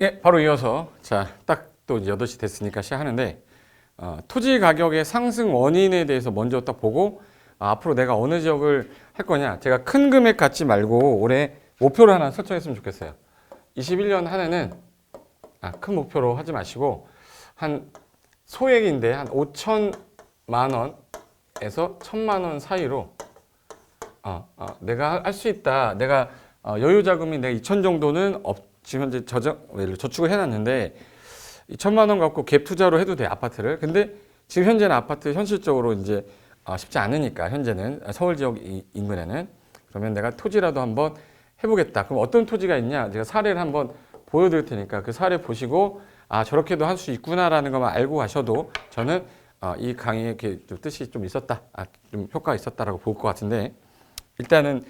예, 바로 이어서 딱 또 8시 됐으니까 시작하는데 토지 가격의 상승 원인에 대해서 먼저 딱 보고 앞으로 내가 어느 지역을 할 거냐. 제가 큰 금액 갖지 말고 올해 목표를 하나 설정했으면 좋겠어요. 21년 한 해는 큰 목표로 하지 마시고 한 소액인데 한 5천만 원에서 1,000만 원 사이로 내가 할 수 있다. 내가 여유 자금이 내가 2천 정도는 지금 현재 저축을 해놨는데 2천만 원 갖고 갭 투자로 해도 돼, 아파트를. 근데 지금 현재는 아파트 현실적으로 이제 쉽지 않으니까, 현재는 서울 지역 인근에는. 그러면 내가 토지라도 한번 해보겠다. 그럼 어떤 토지가 있냐? 제가 사례를 한번 보여드릴 테니까 그 사례 보시고 저렇게도 할 수 있구나라는 것만 알고 가셔도 저는 이 강의에 이렇게 좀 뜻이 좀 있었다, 좀 효과가 있었다라고 볼 것 같은데, 일단은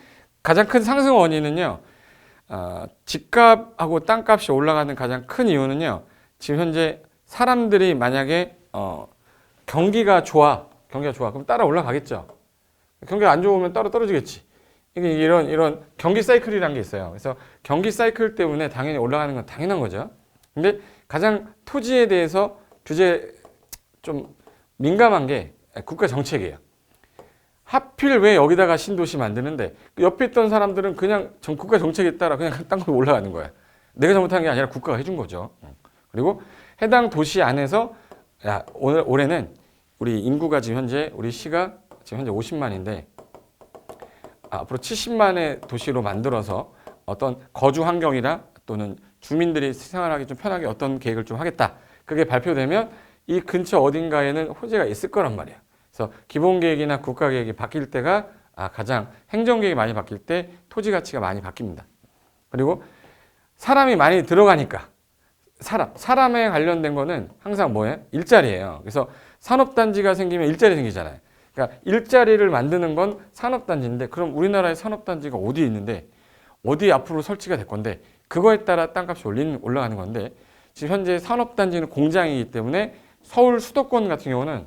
가장 큰 상승 원인은요, 집값하고 땅값이 올라가는 가장 큰 이유는요, 지금 현재 사람들이 만약에 경기가 좋아 그럼 따라 올라가겠죠. 경기가 안 좋으면 따라 떨어지겠지. 이게 이런 경기 사이클이라는 게 있어요. 그래서 경기 사이클 때문에 당연히 올라가는 건 당연한 거죠. 근데 가장 토지에 대해서 규제 좀 민감한 게 국가 정책이에요. 하필 왜 여기다가 신도시 만드는데 옆에 있던 사람들은 그냥 국가 정책에 따라 그냥 땅값이 올라가는 거야. 내가 잘못한 게 아니라 국가가 해준 거죠. 그리고 해당 도시 안에서 올해는 우리 인구가 지금 현재 우리 시가 지금 현재 50만인데 앞으로 70만의 도시로 만들어서 어떤 거주 환경이나 또는 주민들이 생활하기 좀 편하게 어떤 계획을 좀 하겠다. 그게 발표되면 이 근처 어딘가에는 호재가 있을 거란 말이야. 그래서 기본계획이나 국가계획이 바뀔 때가 가장 행정계획이 많이 바뀔 때 토지 가치가 많이 바뀝니다. 그리고 사람이 많이 들어가니까 사람에 관련된 거는 항상 뭐예요? 일자리예요. 그래서 산업단지가 생기면 일자리 생기잖아요. 그러니까 일자리를 만드는 건 산업단지인데 그럼 우리나라의 산업단지가 어디에 있는데 어디 앞으로 설치가 될 건데 그거에 따라 땅값이 올라가는 건데 지금 현재 산업단지는 공장이기 때문에 서울 수도권 같은 경우는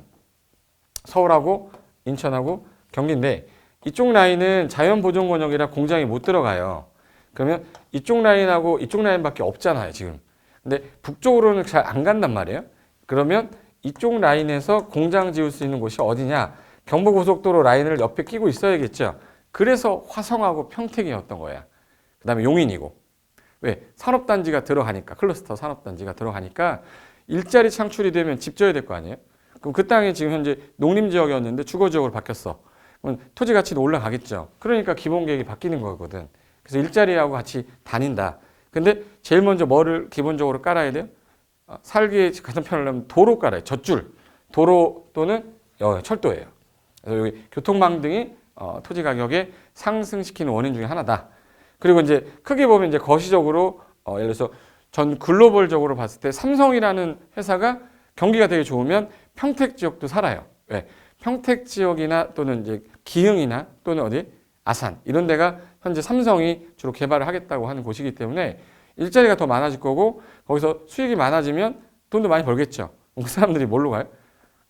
서울하고 인천하고 경기인데 이쪽 라인은 자연보존권역이라 공장이 못 들어가요. 그러면 이쪽 라인하고 이쪽 라인밖에 없잖아요, 지금. 근데 북쪽으로는 잘 안 간단 말이에요. 그러면 이쪽 라인에서 공장 지을 수 있는 곳이 어디냐? 경부고속도로 라인을 옆에 끼고 있어야겠죠. 그래서 화성하고 평택이었던 거야. 그 다음에 용인이고. 왜? 산업단지가 들어가니까, 클러스터 산업단지가 들어가니까 일자리 창출이 되면 집 져야 될 거 아니에요? 그럼 그 땅이 지금 현재 농림지역이었는데 주거지역으로 바뀌었어. 그럼 토지 가치도 올라가겠죠. 그러니까 기본계획이 바뀌는 거거든. 그래서 일자리하고 같이 다닌다. 근데 제일 먼저 뭐를 기본적으로 깔아야 돼요? 살기에 가장 편하려면 도로 깔아요. 젖줄. 도로 또는 철도예요. 그래서 여기 교통망 등이 토지 가격에 상승시키는 원인 중에 하나다. 그리고 이제 크게 보면 이제 거시적으로 예를 들어서 전 글로벌적으로 봤을 때 삼성이라는 회사가 경기가 되게 좋으면 평택 지역도 살아요. 왜? 평택 지역이나 또는 이제 기흥이나 또는 어디? 아산 이런 데가 현재 삼성이 주로 개발을 하겠다고 하는 곳이기 때문에 일자리가 더 많아질 거고 거기서 수익이 많아지면 돈도 많이 벌겠죠. 그 사람들이 뭘로 가요?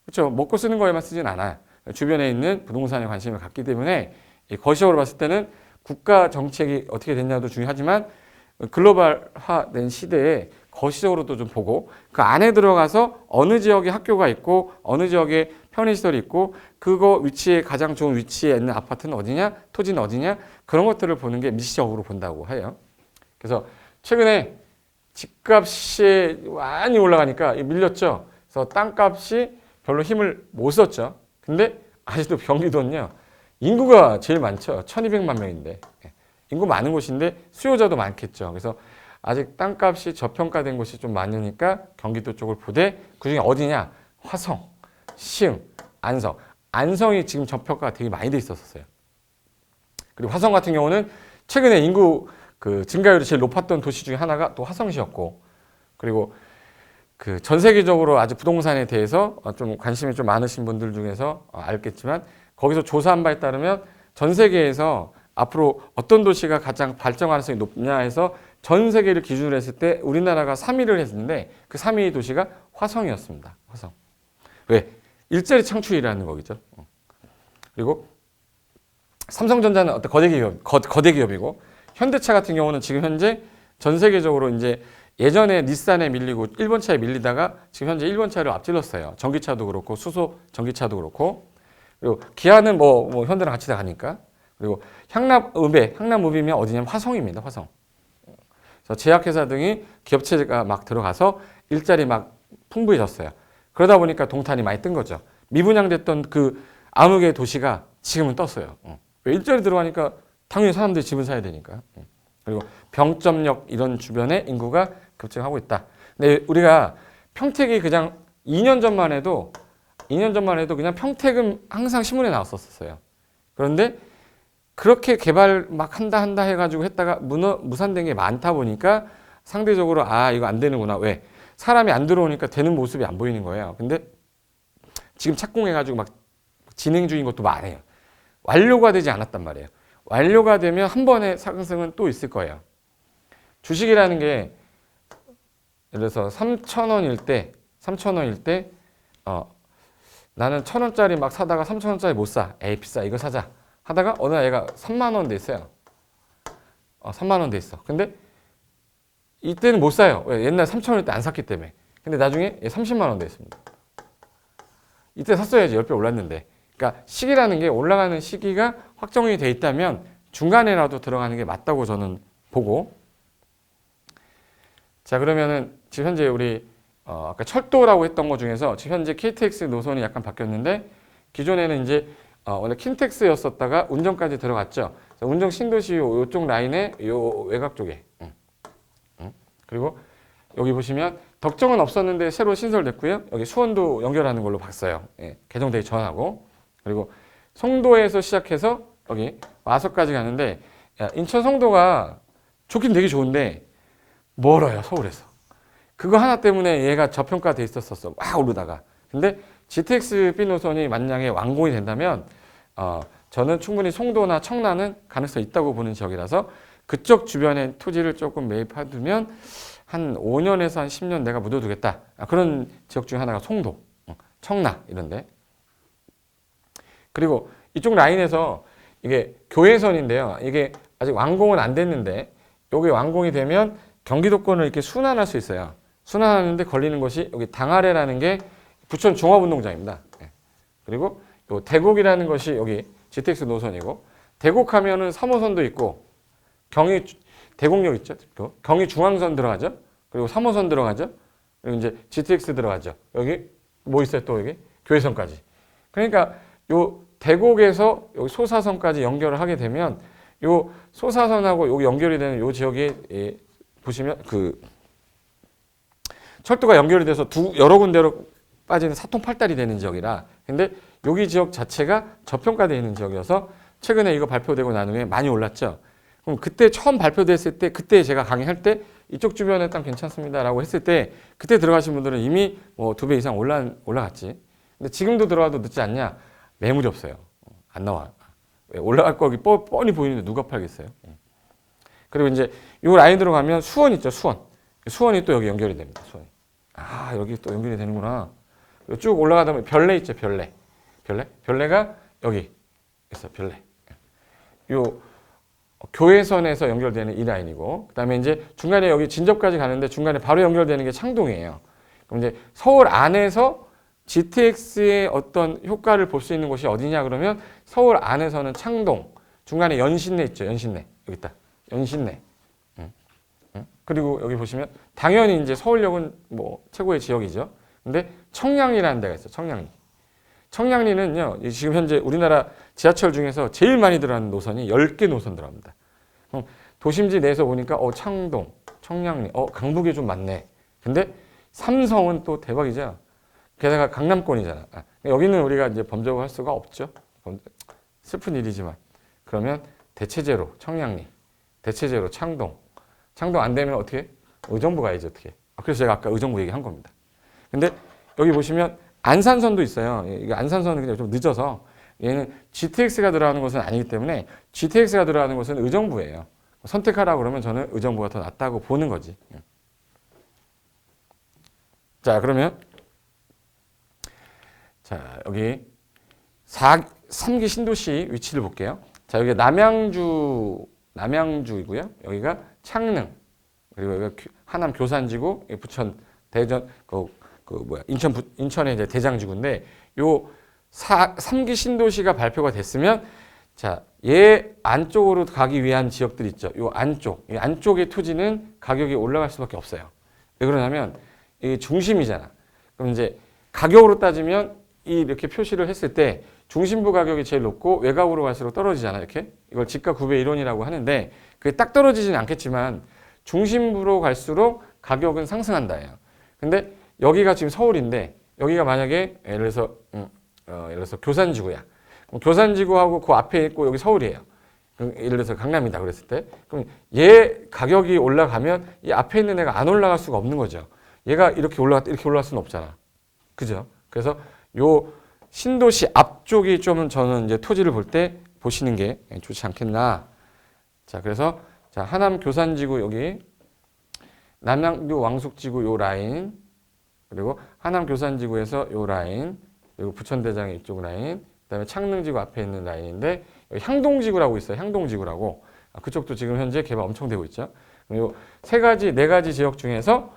그렇죠. 먹고 쓰는 거에만 쓰진 않아요. 주변에 있는 부동산에 관심을 갖기 때문에 거시적으로 봤을 때는 국가 정책이 어떻게 됐냐도 중요하지만 글로벌화된 시대에 거시적으로도 좀 보고 그 안에 들어가서 어느 지역에 학교가 있고 어느 지역에 편의시설이 있고 그거 위치에 가장 좋은 위치에 있는 아파트는 어디냐 토지는 어디냐 그런 것들을 보는 게 미시적으로 본다고 해요. 그래서 최근에 집값이 많이 올라가니까 밀렸죠. 그래서 땅값이 별로 힘을 못 썼죠. 근데 아직도 경기도는요 인구가 제일 많죠. 1200만 명인데 인구 많은 곳인데 수요자도 많겠죠. 그래서 아직 땅값이 저평가된 곳이 좀 많으니까 경기도 쪽을 보되 그중에 어디냐? 화성, 시흥, 안성. 안성이 지금 저평가가 되게 많이 돼 있었어요. 그리고 화성 같은 경우는 최근에 인구 증가율이 제일 높았던 도시 중에 하나가 또 화성시였고 그리고 전 세계적으로 아주 부동산에 대해서 좀 관심이 좀 많으신 분들 중에서 알겠지만 거기서 조사한 바에 따르면 전 세계에서 앞으로 어떤 도시가 가장 발전 가능성이 높냐 해서 전 세계를 기준으로 했을 때 우리나라가 3위를 했는데 그 3위 도시가 화성이었습니다. 화성. 왜? 일자리 창출이라는 거겠죠. 그리고 삼성전자는 어떤 거대 기업이고 현대차 같은 경우는 지금 현재 전 세계적으로 이제 예전에 닛산에 밀리고 일본 차에 밀리다가 지금 현재 일본 차를 앞질렀어요. 전기차도 그렇고 수소 전기차도 그렇고. 그리고 기아는 뭐 현대랑 같이 다 가니까. 그리고 향납읍이면 어디냐면 화성입니다. 화성. 그래서 제약회사 등이 기업체가 막 들어가서 일자리 막 풍부해졌어요. 그러다 보니까 동탄이 많이 뜬 거죠. 미분양됐던 그 암흑의 도시가 지금은 떴어요. 왜 일자리 들어가니까 당연히 사람들이 집을 사야 되니까. 그리고 병점역 이런 주변에 인구가 급증하고 있다. 근데 우리가 평택이 그냥 2년 전만 해도 그냥 평택은 항상 신문에 나왔었어요. 그런데 그렇게 개발 막 한다 해가지고 했다가 무산된 게 많다 보니까 상대적으로 이거 안 되는구나. 왜? 사람이 안 들어오니까 되는 모습이 안 보이는 거예요. 근데 지금 착공해가지고 막 진행 중인 것도 많아요. 완료가 되지 않았단 말이에요. 완료가 되면 한 번의 상승은 또 있을 거예요. 주식이라는 게 예를 들어서 3,000원일 때 나는 1,000원짜리 막 사다가 3,000원짜리 못 사. 에이 비싸 이거 사자. 하다가 어느 날 얘가 3만 원 돼 있어요. 3만 원 돼 있어. 근데 이때는 못 사요. 왜? 옛날 3,000원일 때 안 샀기 때문에. 근데 나중에 얘 30만 원 돼 있습니다. 이때 샀어야지 10배 올랐는데. 그러니까 시기라는 게 올라가는 시기가 확정이 돼 있다면 중간에라도 들어가는 게 맞다고 저는 보고. 자, 그러면은 지금 현재 우리 아까 철도라고 했던 것 중에서 지금 현재 KTX 노선이 약간 바뀌었는데 기존에는 이제 원래 킨텍스였었다가 운정까지 들어갔죠. 운정 신도시 요쪽 라인에 요 외곽 쪽에. 그리고 여기 보시면 덕정은 없었는데 새로 신설됐고요. 여기 수원도 연결하는 걸로 봤어요. 예, 개정되기 전하고. 그리고 송도에서 시작해서 여기 와서까지 가는데 인천 송도가 좋긴 되게 좋은데 멀어요. 서울에서. 그거 하나 때문에 얘가 저평가돼 있었어. 막 오르다가. 근데 GTX B 노선이 만약에 완공이 된다면 저는 충분히 송도나 청라는 가능성이 있다고 보는 지역이라서 그쪽 주변에 토지를 조금 매입해두면 한 5년에서 한 10년 내가 묻어두겠다. 그런 지역 중에 하나가 송도, 청라 이런데. 그리고 이쪽 라인에서 이게 교외선인데요. 이게 아직 완공은 안 됐는데 여기 완공이 되면 경기도권을 이렇게 순환할 수 있어요. 순환하는데 걸리는 것이 여기 당아래라는 게 부천 종합운동장입니다. 그리고 요 대곡이라는 것이 여기 GTX 노선이고 대곡하면은 3호선도 있고 대곡역 있죠. 경의 중앙선 들어가죠. 그리고 3호선 들어가죠. 그리고 이제 GTX 들어가죠. 여기 뭐 있어요? 또 여기 교외선까지. 그러니까 요 대곡에서 여기 소사선까지 연결을 하게 되면 요 소사선하고 여기 연결이 되는 요 지역에 보시면 그 철도가 연결이 돼서 여러 군데로 빠지는 사통팔달이 되는 지역이라. 근데 여기 지역 자체가 저평가되어 있는 지역이어서 최근에 이거 발표되고 난 후에 많이 올랐죠. 그럼 그때 처음 발표됐을 때 그때 제가 강의할 때 이쪽 주변에 땅 괜찮습니다라고 했을 때 그때 들어가신 분들은 이미 뭐 2배 이상 올라갔지. 근데 지금도 들어가도 늦지 않냐? 매물이 없어요. 안 나와. 올라갈 거기 뻔히 보이는데 누가 팔겠어요? 그리고 이제 이 라인으로 가면 수원 있죠. 수원이 또 여기 연결이 됩니다. 수원이. 여기 또 연결이 되는구나. 쭉 올라가다 보면 별내 있죠. 별내가 여기 있어. 별내. 요 교외선에서 연결되는 이 라인이고, 그다음에 이제 중간에 여기 진접까지 가는데 중간에 바로 연결되는 게 창동이에요. 그럼 이제 서울 안에서 GTX의 어떤 효과를 볼 수 있는 곳이 어디냐 그러면 서울 안에서는 창동, 중간에 연신내 있죠. 연신내 여기 있다. 연신내. 그리고 여기 보시면 당연히 이제 서울역은 뭐 최고의 지역이죠. 근데 청량리라는 데가 있어요. 청량리는요, 지금 현재 우리나라 지하철 중에서 제일 많이 들어가는 노선이 10개 노선 들어갑니다. 도심지 내에서 보니까 창동, 청량리, 강북이 좀 많네. 근데 삼성은 또 대박이죠. 게다가 강남권이잖아. 여기는 우리가 이제 범접을 할 수가 없죠. 슬픈 일이지만. 그러면 대체제로 청량리, 대체제로 창동 안 되면 어떻게? 의정부 가야지 어떻게? 그래서 제가 아까 의정부 얘기한 겁니다. 근데 여기 보시면 안산선도 있어요. 이게 안산선은 그냥 좀 늦어서 얘는 GTX가 들어가는 것은 아니기 때문에 GTX가 들어가는 것은 의정부예요. 선택하라고 그러면 저는 의정부가 더 낫다고 보는 거지. 자, 그러면 여기 3기 신도시 위치를 볼게요. 자, 여기 남양주이고요. 여기가 창릉. 그리고 여기가 하남 교산지구, 부천 대전 인천의 이제 대장지구인데 요 3기 신도시가 발표가 됐으면 자, 얘 안쪽으로 가기 위한 지역들 있죠. 요 안쪽, 이 안쪽의 토지는 가격이 올라갈 수밖에 없어요. 왜 그러냐면 이게 중심이잖아. 그럼 이제 가격으로 따지면 이렇게 표시를 했을 때 중심부 가격이 제일 높고 외곽으로 갈수록 떨어지잖아. 이렇게 이걸 지가 9배 1원이라고 하는데 그게 딱 떨어지진 않겠지만 중심부로 갈수록 가격은 상승한다예요. 근데 여기가 지금 서울인데 여기가 만약에 예를 들어서 교산지구야. 그럼 교산지구하고 그 앞에 있고 여기 서울이에요. 예를 들어서 강남이다 그랬을 때 그럼 얘 가격이 올라가면 이 앞에 있는 애가 안 올라갈 수가 없는 거죠. 얘가 이렇게 올라갈 수는 없잖아. 그죠? 그래서 요 신도시 앞쪽이 좀 저는 이제 토지를 볼 때 보시는 게 좋지 않겠나. 자, 그래서 자, 하남 교산지구 여기 남양주 왕숙지구 요 라인 그리고 하남 교산지구에서 요 라인 그리고 부천대장의 이쪽 라인 그다음에 창릉지구 앞에 있는 라인인데 여기 향동지구라고 있어요. 향동지구라고 그쪽도 지금 현재 개발 엄청 되고 있죠. 그리고 네 가지 지역 중에서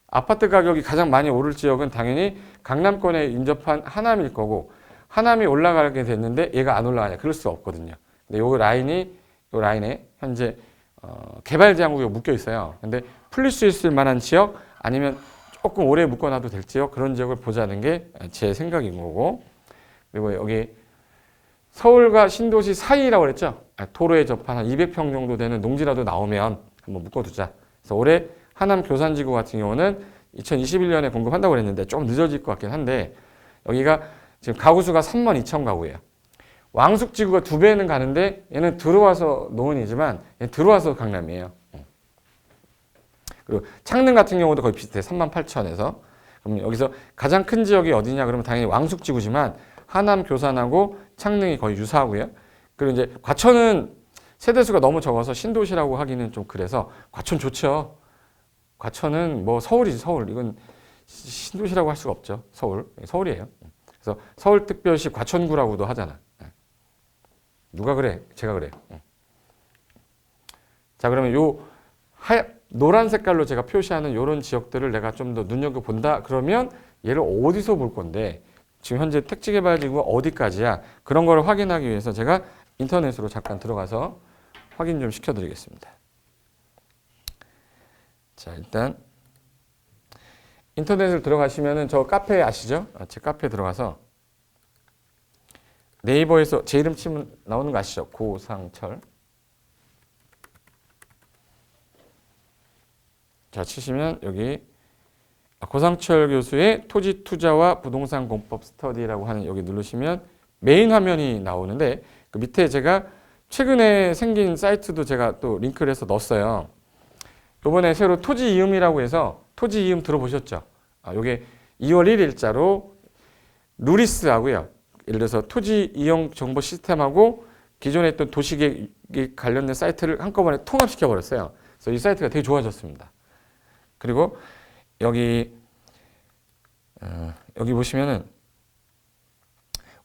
아파트 가격이 가장 많이 오를 지역은 당연히 강남권에 인접한 하남일 거고 하남이 올라가게 됐는데 얘가 안 올라가냐 그럴 수 없거든요. 근데 요 라인에 현재 개발 제한구가 묶여 있어요. 근데 풀릴 수 있을 만한 지역 아니면 조금 오래 묶어놔도 될 지역 그런 지역을 보자는 게 제 생각인 거고 그리고 여기 서울과 신도시 사이라고 그랬죠. 도로에 접한 한 200평 정도 되는 농지라도 나오면 한번 묶어두자. 그래서 올해 하남 교산지구 같은 경우는 2021년에 공급한다고 그랬는데 좀 늦어질 것 같긴 한데 여기가 지금 가구 수가 32,000 가구예요. 왕숙지구가 2배는 가는데 얘는 들어와서 노원이지만 얘는 들어와서 강남이에요. 그리고 창릉 같은 경우도 거의 비슷해. 38,000에서. 그럼 여기서 가장 큰 지역이 어디냐 그러면 당연히 왕숙지구지만 하남 교산하고 창릉이 거의 유사하고요. 그리고 이제 과천은 세대수가 너무 적어서 신도시라고 하기는 좀 그래서 과천 좋죠. 과천은 뭐 서울이지 서울. 이건 신도시라고 할 수가 없죠. 서울이에요. 그래서 서울특별시 과천구라고도 하잖아. 누가 그래? 제가 그래요. 자 그러면 요 노란 색깔로 제가 표시하는 이런 지역들을 내가 좀 더 눈여겨본다 그러면 얘를 어디서 볼 건데 지금 현재 택지개발지구가 어디까지야 그런 걸 확인하기 위해서 제가 인터넷으로 잠깐 들어가서 확인 좀 시켜드리겠습니다. 자 일단 인터넷을 들어가시면은 저 카페 아시죠? 제 카페에 들어가서 네이버에서 제 이름 치면 나오는 거 아시죠? 고상철. 자 치시면 여기 고상철 교수의 토지 투자와 부동산 공법 스터디라고 하는 여기 누르시면 메인 화면이 나오는데 그 밑에 제가 최근에 생긴 사이트도 제가 또 링크를 해서 넣었어요. 이번에 새로 토지 이음이라고 해서 토지 이음 들어보셨죠? 요게 2월 1일자로 누리스하고요. 예를 들어서 토지 이용 정보 시스템하고 기존에 있던 도시계획 관련된 사이트를 한꺼번에 통합시켜 버렸어요. 그래서 이 사이트가 되게 좋아졌습니다. 그리고 여기 보시면은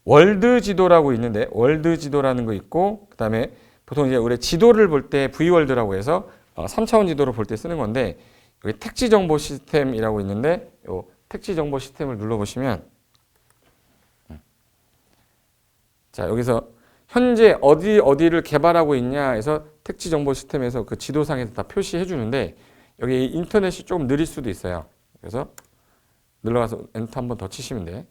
월드 지도라고 있는데 월드 지도라는 거 있고 그다음에 보통 이제 우리 지도를 볼 때 V월드라고 해서 3차원 지도를 볼 때 쓰는 건데 여기 택지 정보 시스템이라고 있는데 요 택지 정보 시스템을 눌러 보시면 자 여기서 현재 어디를 개발하고 있냐 해서 택지 정보 시스템에서 그 지도상에서 다 표시해 주는데 여기 인터넷이 조금 느릴 수도 있어요. 그래서 눌러가서 엔터 한 번 더 치시면 돼.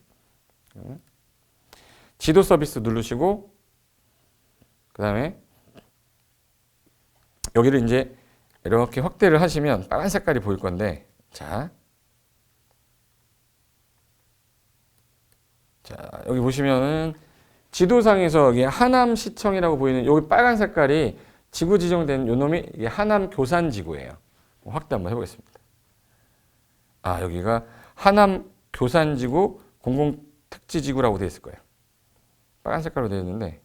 지도 서비스 누르시고 그 다음에 여기를 이제 이렇게 확대를 하시면 빨간 색깔이 보일 건데 자 여기 보시면은 지도상에서 여기 하남시청이라고 보이는 여기 빨간 색깔이 지구 지정된 요 놈이 이게 하남 교산지구예요. 확대 한번 해보겠습니다. 여기가 하남 교산지구 공공택지지구라고 되어 있을 거예요. 빨간 색깔로 되어 있는데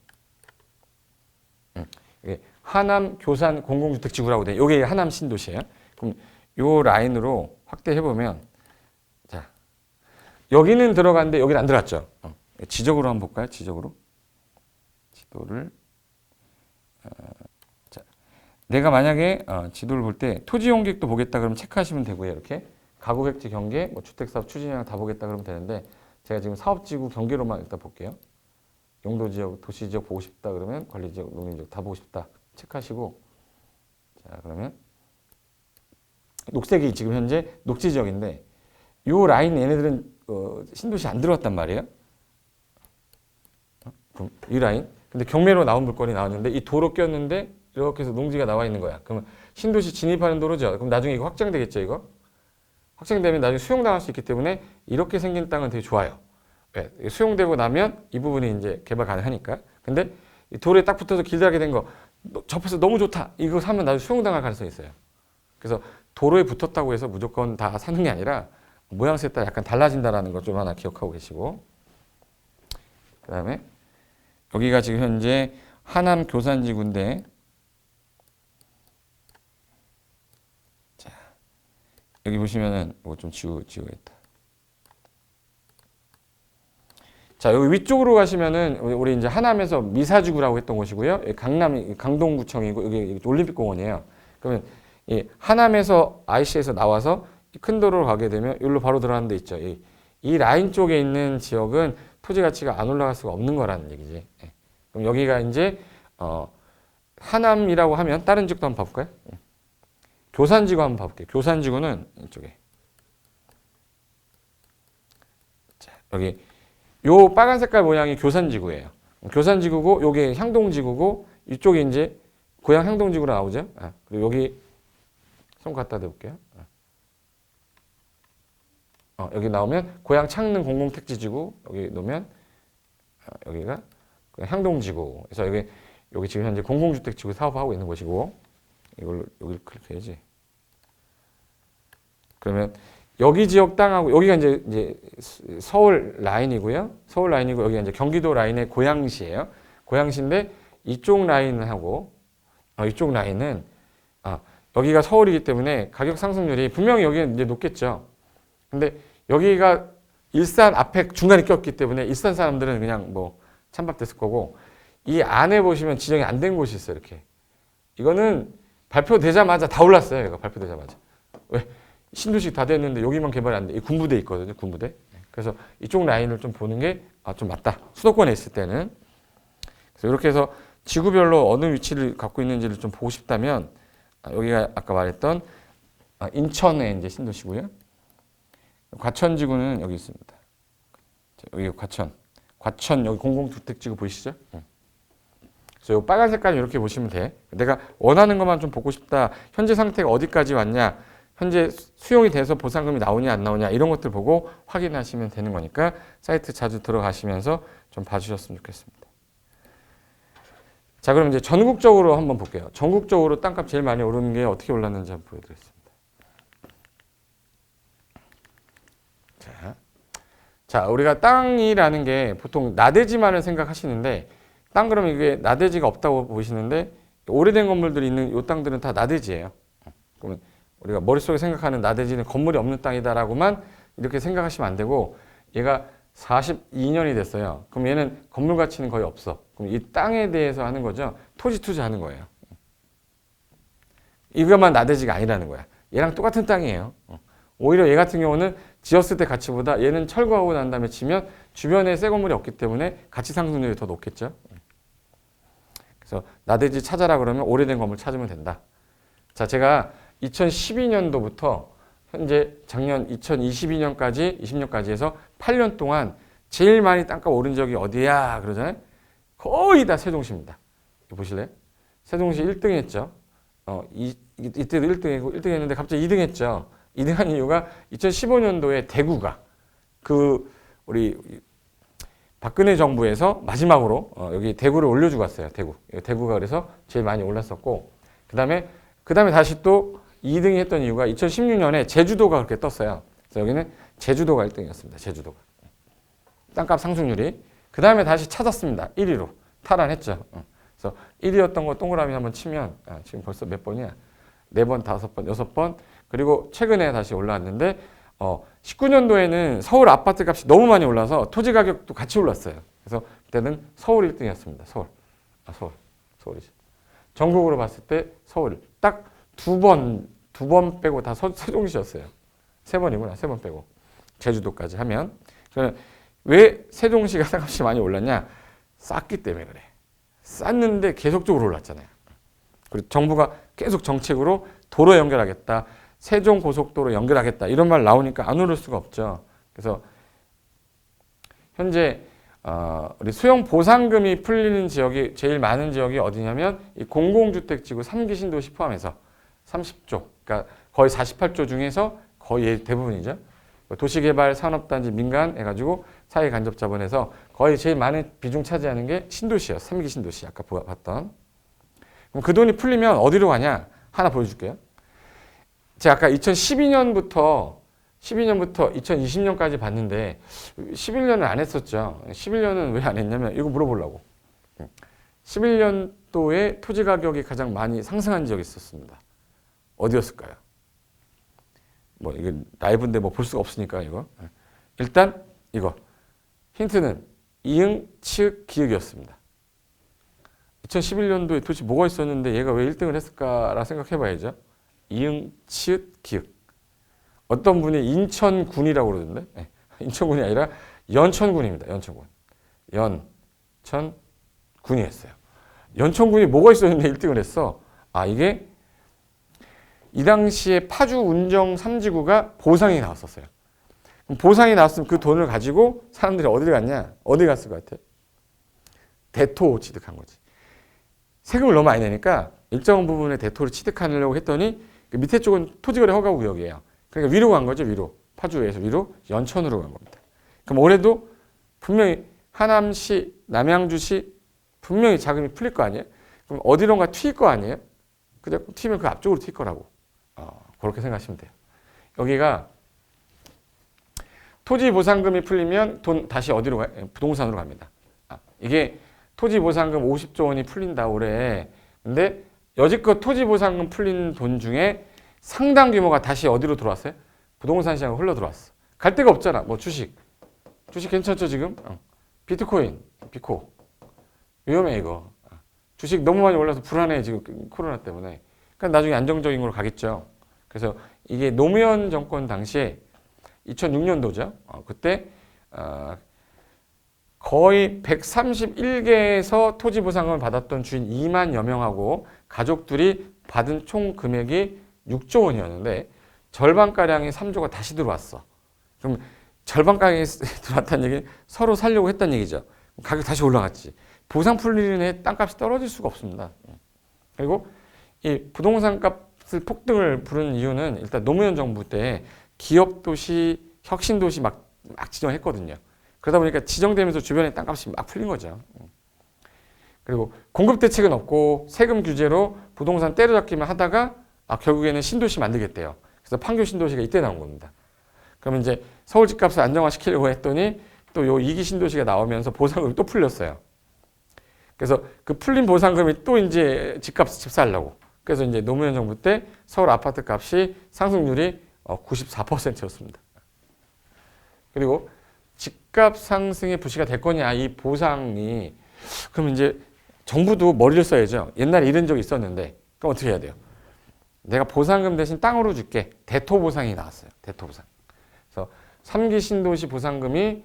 이게 하남 교산 공공주택지구라고 돼. 이게 하남 신도시예요. 그럼 요 라인으로 확대해 보면 자 여기는 들어갔는데 여기는 안 들어갔죠. 지적으로 한번 볼까요? 지적으로 지도를 자 내가 만약에 지도를 볼 때 토지 용객도 보겠다 그러면 체크하시면 되고요. 이렇게 가구객지 경계, 뭐 주택사업 추진량 다 보겠다 그러면 되는데 제가 지금 사업지구 경계로만 일단 볼게요. 용도지역, 도시지역 보고 싶다 그러면 관리지역, 농림지역 다 보고 싶다 체크하시고 자 그러면 녹색이 지금 현재 녹지지역인데 요 라인 얘네들은 신도시 안 들어갔단 말이에요. 그럼 이 라인 근데 경매로 나온 물건이 나왔는데 이 도로 꼈는데 이렇게 해서 농지가 나와 있는 거야. 그러면 신도시 진입하는 도로죠. 그럼 나중에 이거 확장되겠죠, 이거? 확장되면 나중에 수용당할 수 있기 때문에 이렇게 생긴 땅은 되게 좋아요. 왜? 수용되고 나면 이 부분이 이제 개발 가능하니까. 근데 이 돌에 딱 붙어서 길다랗게 된 거 접해서 너무 좋다. 이거 사면 나중에 수용당할 가능성이 있어요. 그래서 도로에 붙었다고 해서 무조건 다 사는 게 아니라 모양새에 따라 약간 달라진다라는 거 좀 하나 기억하고 계시고. 그 다음에 여기가 지금 현재 하남 교산지구인데 여기 보시면은 이거 좀 지우겠다. 자, 여기 위쪽으로 가시면은 우리 이제 하남에서 미사지구라고 했던 곳이고요. 강남 강동구청이고 여기 올림픽공원이에요. 그러면 이 하남에서 IC에서 나와서 큰 도로로 가게 되면 여기로 바로 들어가는 데 있죠. 이 라인 쪽에 있는 지역은 토지 가치가 안 올라갈 수가 없는 거라는 얘기지. 그럼 여기가 이제 하남이라고 하면 다른 지역도 한번 봐볼까요? 교산지구 한번 봐볼게요. 교산지구는 이쪽에. 자, 여기 요 빨간 색깔 모양이 교산지구예요. 교산지구고 요게 향동지구고 이쪽이 이제 고양 향동지구로 나오죠. 그리고 여기 손 갖다 대볼게요. 여기 나오면 고양 창릉 공공택지지구 여기 놓으면 여기가 향동지구. 그래서 여기 지금 현재 공공주택지구 사업하고 있는 곳이고 이걸 여기를 클릭해야지. 그러면 여기 지역 땅하고 여기가 이제 서울 라인이고요. 서울 라인이고 여기가 이제 경기도 라인의 고양시예요. 고양시인데 이쪽 라인하고 이쪽 라인은 여기가 서울이기 때문에 가격 상승률이 분명히 여기는 이제 높겠죠. 근데 여기가 일산 앞에 중간에 꼈기 때문에 일산 사람들은 그냥 뭐 찬밥 됐을 거고 이 안에 보시면 지정이 안 된 곳이 있어요. 이렇게 이거는 발표되자마자 다 올랐어요. 이거 발표되자마자 왜? 신도시 다 됐는데 여기만 개발이 안 돼. 이 군부대 있거든요. 군부대. 그래서 이쪽 라인을 좀 보는 게 좀 맞다. 수도권에 있을 때는. 그래서 이렇게 해서 지구별로 어느 위치를 갖고 있는지를 좀 보고 싶다면 여기가 아까 말했던 인천의 이제 신도시고요. 과천지구는 여기 있습니다. 여기 과천 여기 공공주택지구 보이시죠? 그래서 이 빨간 색깔 이렇게 보시면 돼. 내가 원하는 것만 좀 보고 싶다. 현재 상태가 어디까지 왔냐? 현재 수용이 돼서 보상금이 나오냐 안 나오냐 이런 것들 보고 확인하시면 되는 거니까 사이트 자주 들어가시면서 좀 봐주셨으면 좋겠습니다. 자, 그럼 이제 전국적으로 한번 볼게요. 전국적으로 땅값 제일 많이 오르는 게 어떻게 올랐는지 한번 보여드리겠습니다. 자, 우리가 땅이라는 게 보통 나대지만을 생각하시는데 땅 그러면 이게 나대지가 없다고 보시는데 오래된 건물들이 있는 이 땅들은 다 나대지예요. 그러면 우리가 머릿속에 생각하는 나대지는 건물이 없는 땅이다라고만 이렇게 생각하시면 안 되고 얘가 42년이 됐어요. 그럼 얘는 건물 가치는 거의 없어. 그럼 이 땅에 대해서 하는 거죠. 토지 투자하는 거예요. 이것만 나대지가 아니라는 거야. 얘랑 똑같은 땅이에요. 오히려 얘 같은 경우는 지었을 때 가치보다 얘는 철거하고 난 다음에 치면 주변에 새 건물이 없기 때문에 가치 상승률이 더 높겠죠. 그래서 나대지 찾아라 그러면 오래된 건물 찾으면 된다. 자, 제가 2012년도부터 현재 작년 2022년까지 20년까지 해서 8년 동안 제일 많이 땅값 오른 지역이 어디야 그러잖아요. 거의 다 세종시입니다. 보실래요? 세종시 1등 했죠. 이때도 1등이고 1등 했는데 갑자기 2등 했죠. 2등 한 이유가 2015년도에 대구가 우리 박근혜 정부에서 마지막으로 여기 대구를 올려주고 왔어요. 대구가 그래서 제일 많이 올랐었고 그 다음에 다시 또 2등이 했던 이유가 2016년에 제주도가 그렇게 떴어요. 그래서 여기는 제주도가 1등이었습니다. 제주도가. 땅값 상승률이. 그 다음에 다시 찾았습니다. 1위로. 탈환했죠. 그래서 1위였던 거 동그라미 한번 치면 지금 벌써 몇 번이야? 4번, 5번, 6번. 그리고 최근에 다시 올라왔는데 19년도에는 서울 아파트 값이 너무 많이 올라서 토지 가격도 같이 올랐어요. 그래서 그때는 서울 1등이었습니다. 서울이죠. 전국으로 봤을 때 서울 딱 두 번 빼고 다 세종시였어요. 세 번이구나. 세 번 빼고. 제주도까지 하면. 왜 세종시가 땅값이 많이 올랐냐? 쌌기 때문에 그래. 쌌는데 계속적으로 올랐잖아요. 그리고 정부가 계속 정책으로 도로 연결하겠다. 세종 고속도로 연결하겠다. 이런 말 나오니까 안 오를 수가 없죠. 그래서 현재 우리 수용 보상금이 풀리는 지역이 제일 많은 지역이 어디냐면 이 공공주택지구 3기 신도시 포함해서 30조, 그러니까 거의 48조 중에서 거의 대부분이죠. 도시개발, 산업단지, 민간 해가지고 사회간접자본에서 거의 제일 많은 비중 차지하는 게 신도시예요. 3기 신도시 아까 봤던. 그럼 그 돈이 풀리면 어디로 가냐? 하나 보여줄게요. 제가 아까 2012년부터 2020년까지 봤는데 11년을 안 했었죠. 11년은 왜 안 했냐면 이거 물어보려고. 11년도에 토지 가격이 가장 많이 상승한 지역이 있었습니다. 어디였을까요? 뭐 이게 라이브인데 뭐 볼 수가 없으니까 이거. 일단 이거 힌트는 이응, 치읓, 기읒이었습니다. 2011년도에 도대체 뭐가 있었는데 얘가 왜 1등을 했을까라 생각해 봐야죠. 이응, 치읓, 기읒. 어떤 분이 인천군이라고 그러던데. 네. 인천군이 아니라 연천군입니다. 연천군. 연천군이었어요. 연천군이 뭐가 있었는데 1등을 했어. 이게 이 당시에 파주 운정 3지구가 보상이 나왔었어요. 그럼 보상이 나왔으면 그 돈을 가지고 사람들이 어디를 갔냐? 어디 갔을 것 같아? 대토 취득한 거지. 세금을 너무 많이 내니까 일정 부분의 대토를 취득하려고 했더니 그 밑에 쪽은 토지거래 허가 구역이에요. 그러니까 위로 간 거죠. 위로. 파주에서 위로 연천으로 간 겁니다. 그럼 올해도 분명히 하남시, 남양주시 분명히 자금이 풀릴 거 아니에요? 그럼 어디론가 튀일 거 아니에요? 그죠? 튀면 그 앞쪽으로 튈 거라고. 그렇게 생각하시면 돼요. 여기가 토지 보상금이 풀리면 돈 다시 어디로 가요? 부동산으로 갑니다. 이게 토지 보상금 50조 원이 풀린다 올해. 근데 여지껏 토지 보상금 풀린 돈 중에 상당 규모가 다시 어디로 들어왔어요? 부동산 시장으로 흘러 들어왔어. 갈 데가 없잖아. 뭐 주식 괜찮죠 지금? 비트코인, 비코 위험해 이거. 주식 너무 많이 올라서 불안해 지금 코로나 때문에. 그러니까 나중에 안정적인 걸로 가겠죠. 그래서 이게 노무현 정권 당시에 2006년도죠. 그때 거의 131개에서 토지 보상금을 받았던 주인 2만여 명하고 가족들이 받은 총 금액이 6조 원이었는데 절반가량의 3조가 다시 들어왔어. 그럼 절반가량이 들어왔다는 얘기는 서로 살려고 했다는 얘기죠. 가격 다시 올라갔지. 보상 풀리는 해 땅값이 떨어질 수가 없습니다. 그리고 이 부동산 값을 폭등을 부른 이유는 일단 노무현 정부 때 기업도시, 혁신도시 막 지정했거든요. 그러다 보니까 지정되면서 주변에 땅값이 막 풀린 거죠. 그리고 공급 대책은 없고 세금 규제로 부동산 때려잡기만 하다가 결국에는 신도시 만들겠대요. 그래서 판교 신도시가 이때 나온 겁니다. 그러면 이제 서울 집값을 안정화시키려고 했더니 또 요 2기 신도시가 나오면서 보상금이 또 풀렸어요. 그래서 그 풀린 보상금이 또 이제 집값 집사하려고. 그래서 이제 노무현 정부 때 서울 아파트 값이 상승률이 94%였습니다. 그리고 집값 상승의 부시가 될 거냐 이 보상이. 그럼 이제 정부도 머리를 써야죠. 옛날에 이런 적이 있었는데 그럼 어떻게 해야 돼요? 내가 보상금 대신 땅으로 줄게. 대토 보상이 나왔어요. 대토 보상. 그래서 3기 신도시 보상금이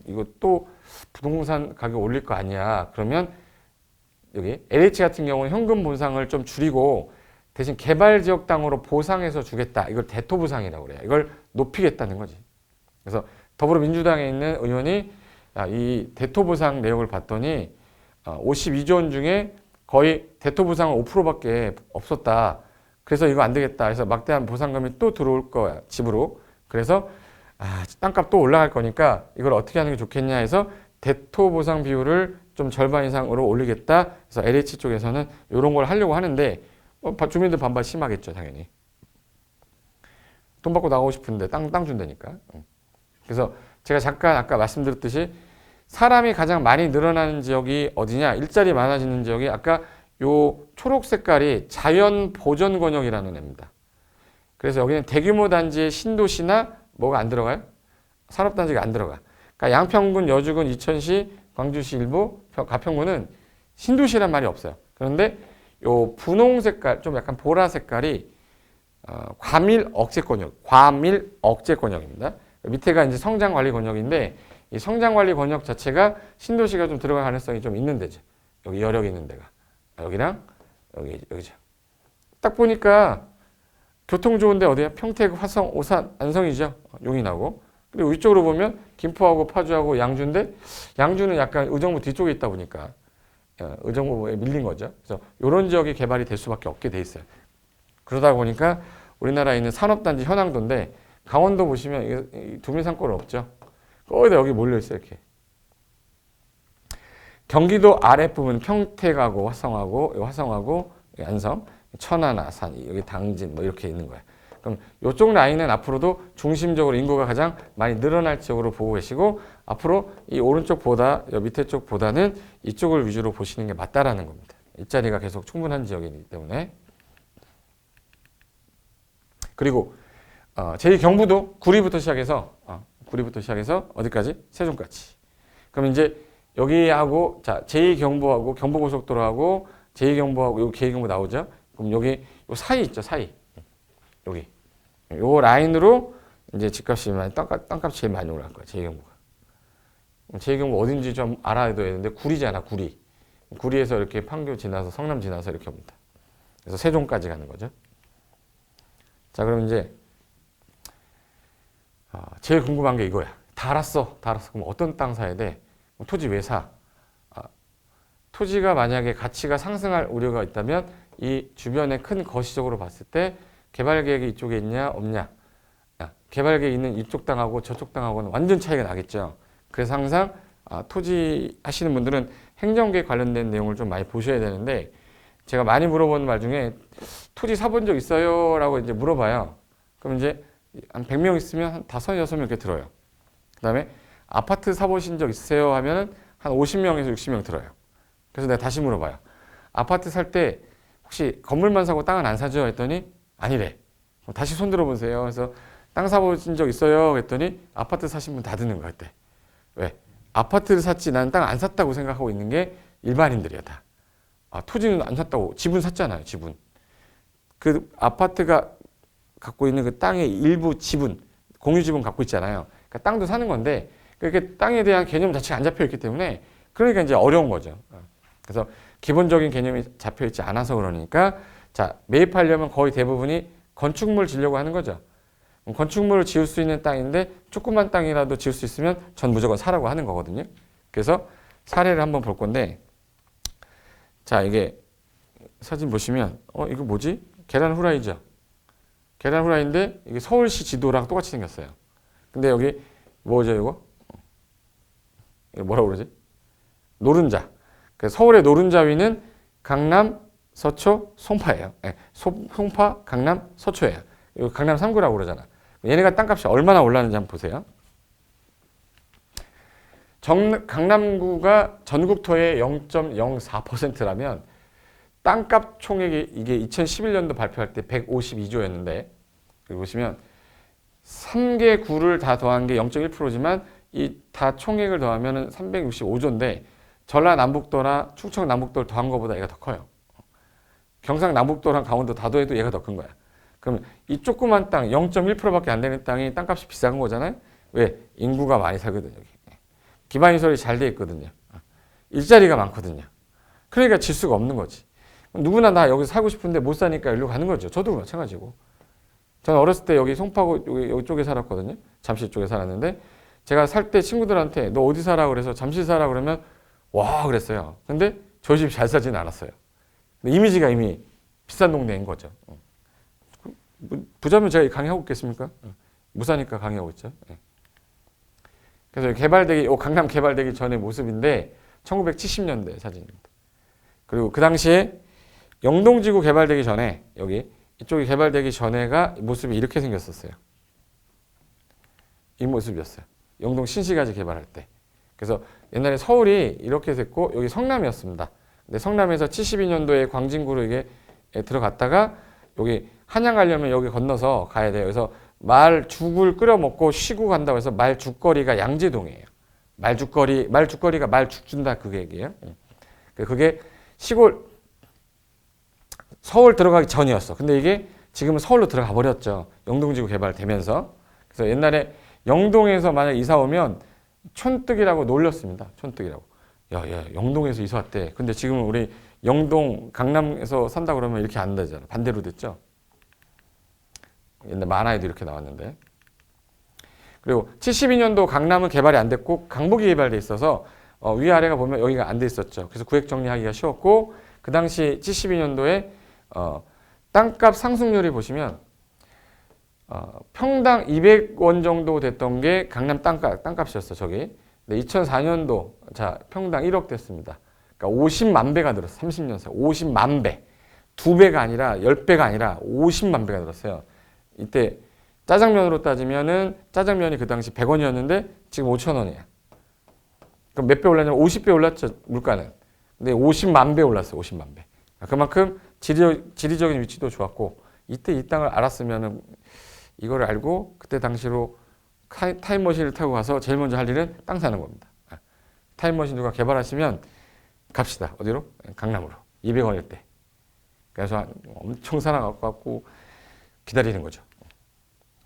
이거 또 부동산 가격 올릴 거 아니야. 그러면 여기 LH 같은 경우는 현금 보상을 좀 줄이고 대신 개발 지역 땅으로 보상해서 주겠다. 이걸 대토 보상이라고 그래요. 이걸 높이겠다는 거지. 그래서 더불어민주당에 있는 의원이 이 대토 보상 내역을 봤더니 52조 원 중에 거의 대토 보상은 5%밖에 없었다. 그래서 이거 안 되겠다 해서 막대한 보상금이 또 들어올 거야, 집으로. 그래서 땅값 또 올라갈 거니까 이걸 어떻게 하는 게 좋겠냐 해서 대토 보상 비율을 좀 절반 이상으로 올리겠다. 그래서 LH 쪽에서는 이런 걸 하려고 하는데 주민들 반발 심하겠죠, 당연히. 돈 받고 나가고 싶은데 땅 준다니까. 그래서 제가 잠깐 아까 말씀드렸듯이 사람이 가장 많이 늘어나는 지역이 어디냐? 일자리 많아지는 지역이 아까 요 초록 색깔이 자연 보전 권역이라는 애입니다. 그래서 여기는 대규모 단지의 신도시나 뭐가 안 들어가요? 산업단지가 안 들어가. 그러니까 양평군, 여주군, 이천시, 광주시 일부, 가평군은 신도시란 말이 없어요. 그런데 요 분홍 색깔, 좀 약간 보라 색깔이 과밀 억제 권역, 과밀 억제 권역입니다. 밑에가 이제 성장 관리 권역인데 이 성장 관리 권역 자체가 신도시가 좀 들어갈 가능성이 좀 있는 데죠. 여기 여력 있는 데가 여기랑 여기죠. 딱 보니까 교통 좋은데 어디야? 평택, 화성, 오산, 안성이죠. 용인하고. 그리고 위쪽으로 보면 김포하고 파주하고 양주인데 양주는 약간 의정부 뒤쪽에 있다 보니까 의정부에 밀린 거죠. 그래서 이런 지역이 개발이 될 수밖에 없게 돼 있어요. 그러다 보니까 우리나라에 있는 산업단지 현황도인데 강원도 보시면 두밀산골은 없죠. 거의 다 여기 몰려 있어요. 이렇게. 경기도 아랫부분 평택하고 화성하고 안성, 천안, 아산, 여기 당진 뭐 이렇게 있는 거예요. 그럼 이쪽 라인은 앞으로도 중심적으로 인구가 가장 많이 늘어날 지역으로 보고 계시고 앞으로 이 오른쪽보다 이 밑에 쪽보다는 이쪽을 위주로 보시는 게 맞다라는 겁니다. 일자리가 계속 충분한 지역이기 때문에. 그리고 제2경부도 구리부터 시작해서 어디까지? 세종까지. 그럼 이제 여기하고 자 제2경부하고 경부고속도로하고 제2경부하고 요 제2경부 나오죠. 그럼 여기 요 사이 있죠, 사이. 여기 요 라인으로 이제 집값이 많이 땅값이 제일 많이 올라갈 거예요. 제2경부가. 제2경부 어딘지 좀 알아야 되는데 구리잖아, 구리. 구리에서 이렇게 판교 지나서 성남 지나서 이렇게 옵니다. 그래서 세종까지 가는 거죠. 자, 그럼 이제 제일 궁금한 게 이거야. 다 알았어. 그럼 어떤 땅 사야 돼? 토지 왜 사? 토지가 만약에 가치가 상승할 우려가 있다면 이 주변에 큰 거시적으로 봤을 때 개발 계획이 이쪽에 있냐 없냐. 개발 계획이 있는 이쪽 땅하고 저쪽 땅하고는 완전 차이가 나겠죠. 그래서 항상 토지 하시는 분들은 행정계획 관련된 내용을 좀 많이 보셔야 되는데 제가 많이 물어보는 말 중에 토지 사본 적 있어요? 라고 이제 물어봐요. 그럼 이제 한 100명 있으면 한 5, 6명 이렇게 들어요. 그 다음에 아파트 사보신 적 있으세요? 하면은 한 50명에서 60명 들어요. 그래서 내가 다시 물어봐요. 아파트 살 때 혹시 건물만 사고 땅은 안 사죠? 했더니 아니래. 다시 손 들어보세요. 그래서 땅 사보신 적 있어요? 했더니 아파트 사신 분 다 듣는 거야, 그때. 왜? 아파트를 샀지 난 땅 안 샀다고 생각하고 있는 게 일반인들이야, 다. 토지는 안 샀다고. 집은 샀잖아요, 집은. 그 아파트가 갖고 있는 그 땅의 일부 지분, 공유지분 갖고 있잖아요. 그러니까 땅도 사는 건데 그렇게 땅에 대한 개념 자체가 안 잡혀 있기 때문에 그러니까 이제 어려운 거죠. 그래서 기본적인 개념이 잡혀 있지 않아서 그러니까 자, 매입하려면 거의 대부분이 건축물 지려고 하는 거죠. 건축물을 지을 수 있는 땅인데 조그만 땅이라도 지을 수 있으면 전 무조건 사라고 하는 거거든요. 그래서 사례를 한번 볼 건데 자, 이게 사진 보시면 이거 뭐지? 계란 후라이죠. 계란 후라이인데 이게 서울시 지도랑 똑같이 생겼어요. 근데 여기 뭐죠, 이거? 이거 뭐라고 그러지? 노른자. 서울의 노른자 위는 강남, 서초, 송파예요. 네, 송파, 강남, 서초예요. 이거 강남 3구라고 그러잖아. 얘네가 땅값이 얼마나 올랐는지 한번 보세요. 강남구가 전국토의 0.04%라면 땅값 총액이 이게 2011년도 발표할 때 152조였는데 여기 보시면 3개 구를 다 더한 게 0.1%지만 이 다 총액을 더하면 365조인데 전라남북도나 충청남북도를 더한 것보다 얘가 더 커요. 경상남북도랑 강원도 다 더해도 얘가 더 큰 거야. 그러면 이 조그만 땅 0.1%밖에 안 되는 땅이 땅값이 비싼 거잖아요. 왜? 인구가 많이 살거든요. 여기. 기반시설이 잘 돼 있거든요. 일자리가 많거든요. 그러니까 질 수가 없는 거지. 누구나 나 여기서 살고 싶은데 못 사니까 일로 가는 거죠. 저도 마찬가지고. 저는 어렸을 때 여기 송파구 여기 쪽에 살았거든요. 잠실 쪽에 살았는데 제가 살 때 친구들한테 너 어디 살아? 그래서 잠실 살아 그러면 와 그랬어요. 근데 저희 집 잘 살지는 않았어요. 근데 이미지가 이미 비싼 동네인 거죠. 부자면 제가 강의하고 있겠습니까? 못 사니까 강의하고 있죠. 그래서 강남 개발되기 전의 모습인데 1970년대 사진입니다. 그리고 그 당시에 영동지구 개발되기 전에 여기 이쪽이 개발되기 전에가 모습이 이렇게 생겼었어요. 이 모습이었어요. 영동 신시가지 개발할 때. 그래서 옛날에 서울이 이렇게 됐고 여기 성남이었습니다. 근데 성남에서 72년도에 광진구로 이게 들어갔다가 여기 한양 가려면 여기 건너서 가야 돼요. 그래서 말죽을 끓여 먹고 쉬고 간다고 해서 말죽거리가 양재동이에요. 말죽거리가 말죽 준다 그 얘기예요. 그게 시골 서울 들어가기 전이었어. 근데 이게 지금은 서울로 들어가 버렸죠. 영동지구 개발되면서. 그래서 옛날에 영동에서 만약 이사 오면 촌뜨기라고 놀렸습니다. 촌뜨기라고. 야, 영동에서 이사 왔대. 근데 지금은 우리 영동, 강남에서 산다 그러면 이렇게 안 되잖아. 반대로 됐죠. 옛날 만화에도 이렇게 나왔는데. 그리고 72년도 강남은 개발이 안 됐고 강북이 개발돼 있어서 위아래가 보면 여기가 안 돼 있었죠. 그래서 구획 정리하기가 쉬웠고 그 당시 72년도에 땅값 상승률이 보시면 평당 200원 정도 됐던 게 강남 땅값이었어. 저기. 근데 2004년도 자 평당 1억 됐습니다. 그러니까 50만 배가 늘었어. 30년 사이 50만 배. 2배가 아니라 10배가 아니라 50만 배가 늘었어요. 이때 짜장면으로 따지면은 짜장면이 그 당시 100원이었는데 지금 5,000원이야. 그럼 몇 배 올랐냐면 50배 올랐죠. 물가는. 근데 50만 배 올랐어요. 50만 배. 그만큼 지리적인 위치도 좋았고 이때 이 땅을 알았으면은 이거를 알고 그때 당시로 타임머신을 타고 가서 제일 먼저 할 일은 땅 사는 겁니다. 타임머신 누가 개발하시면 갑시다. 어디로? 강남으로. 200원일 때. 그래서 엄청 사나갖고 기다리는 거죠.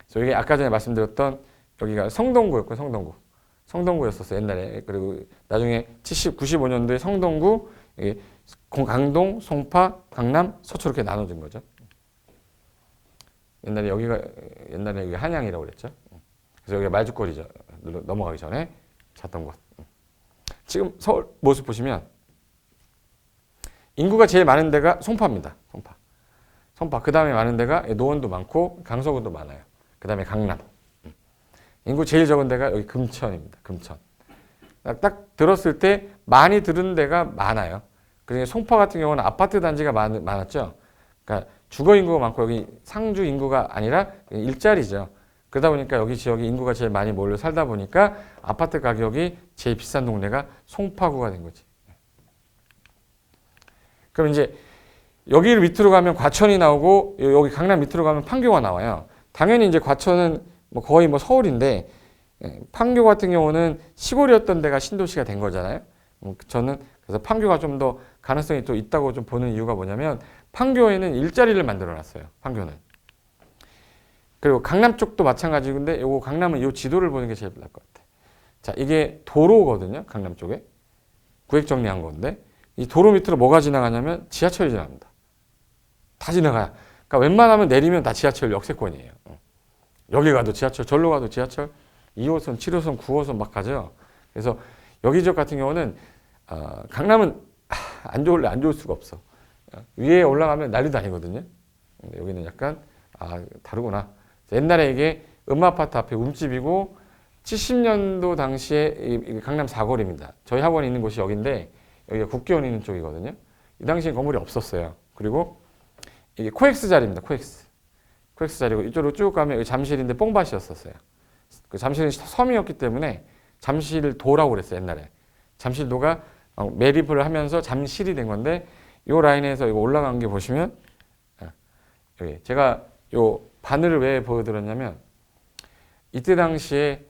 그래서 이게 아까 전에 말씀드렸던 여기가 성동구였고요. 성동구였었어요. 옛날에. 그리고 나중에 95년도에 성동구, 강동, 송파, 강남, 서초 이렇게 나눠진 거죠. 옛날에 여기가 한양이라고 그랬죠. 그래서 여기가 말죽거리죠. 넘어가기 전에 잤던 곳. 지금 서울 모습 보시면 인구가 제일 많은 데가 송파입니다. 송파. 그 다음에 많은 데가 노원도 많고 강서구도 많아요. 그 다음에 강남. 인구 제일 적은 데가 여기 금천입니다. 금천. 딱 들었을 때 많이 들은 데가 많아요. 그중에 송파 같은 경우는 아파트 단지가 많았죠. 그러니까 주거 인구가 많고 여기 상주 인구가 아니라 일자리죠. 그러다 보니까 여기 지역이 인구가 제일 많이 몰려 살다 보니까 아파트 가격이 제일 비싼 동네가 송파구가 된 거지. 그럼 이제 여기를 밑으로 가면 과천이 나오고 여기 강남 밑으로 가면 판교가 나와요. 당연히 이제 과천은 거의 서울인데 판교 같은 경우는 시골이었던 데가 신도시가 된 거잖아요. 저는 그래서 판교가 좀 더 가능성이 또 있다고 좀 보는 이유가 뭐냐면 판교에는 일자리를 만들어 놨어요. 판교는. 그리고 강남 쪽도 마찬가지인데 요거 강남은 요 지도를 보는 게 제일 나을 것 같아. 자, 이게 도로거든요. 강남 쪽에. 구획 정리한 건데 이 도로 밑으로 뭐가 지나가냐면 지하철이 지나갑니다. 다 지나가요. 그러니까 웬만하면 내리면 다 지하철 역세권이에요. 여기 가도 지하철, 절로 가도 지하철, 2호선, 7호선, 9호선 막 가죠. 그래서 여기 지역 같은 경우는 강남은 안 좋을 수가 없어. 위에 올라가면 난리도 아니거든요. 근데 여기는 약간 다르구나. 옛날에 이게 음아파트 앞에 움집이고 70년도 당시에 강남 사거리입니다. 저희 학원이 있는 곳이 여기인데 여기가 국교원 있는 쪽이거든요. 이 당시엔 건물이 없었어요. 그리고 이게 코엑스 자리입니다. 코엑스 자리고 이쪽으로 쭉 가면 여기 잠실인데 뽕밭이었었어요. 그 잠실은 섬이었기 때문에 잠실도라고 그랬어요. 옛날에. 잠실도가 매립을 하면서 잠실이 된 건데 이 라인에서 이거 올라간 게 보시면 여기 제가 요 바늘을 왜 보여드렸냐면 이때 당시에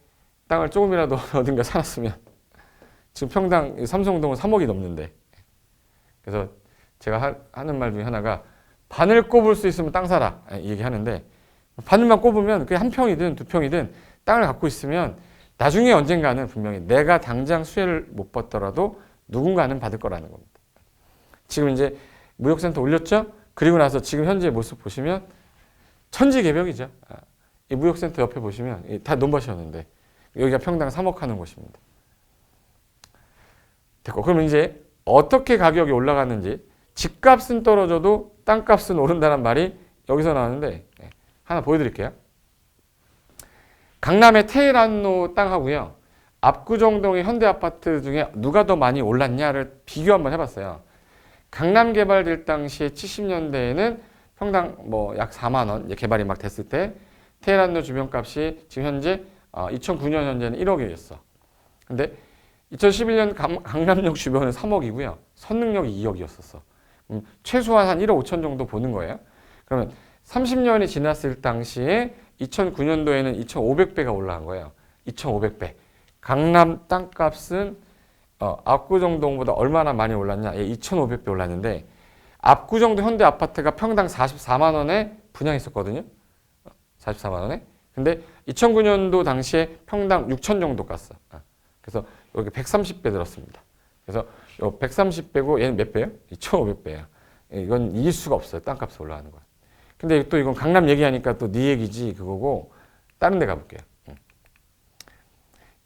땅을 조금이라도 어딘가 살았으면 지금 평당 삼성동은 3억이 넘는데 그래서 제가 하는 말 중에 하나가 바늘 꼽을 수 있으면 땅 사라 이 얘기하는데 바늘만 꼽으면 그게 한 평이든 두 평이든 땅을 갖고 있으면 나중에 언젠가는 분명히 내가 당장 수혜를 못 받더라도 누군가는 받을 거라는 겁니다. 지금 이제 무역센터 올렸죠? 그리고 나서 지금 현재 모습 보시면 천지개벽이죠. 이 무역센터 옆에 보시면 다 논밭이었는데 여기가 평당 3억 하는 곳입니다. 됐고 그럼 이제 어떻게 가격이 올라갔는지 집값은 떨어져도 땅값은 오른다는 말이 여기서 나왔는데 하나 보여드릴게요. 강남의 테헤란로 땅하고요. 압구정동의 현대아파트 중에 누가 더 많이 올랐냐를 비교 한번 해봤어요. 강남 개발될 당시에 70년대에는 평당 약 4만 원 개발이 막 됐을 때 테헤란로 주변값이 지금 현재 2009년 현재는 1억이었어. 근데 2011년 강남역 주변은 3억이고요. 선릉역이 2억이었었어. 최소한 한 1억 5천 정도 보는 거예요. 그러면 30년이 지났을 당시에 2009년도에는 2,500배가 올라간 거예요. 2,500배. 강남 땅값은 압구정동보다 얼마나 많이 올랐냐? 2,500배 올랐는데 압구정도 현대 아파트가 평당 44만 원에 분양했었거든요. 44만 원에. 근데 2009년도 당시에 평당 6천 정도 갔어. 그래서 여기 130배 들었습니다. 그래서 요 130배고 얘는 몇 배예요? 2,500배야. 이건 이길 수가 없어요. 땅값이 올라가는 거야. 근데 또 이건 강남 얘기하니까 또 네 얘기지 그거고 다른 데 가볼게요.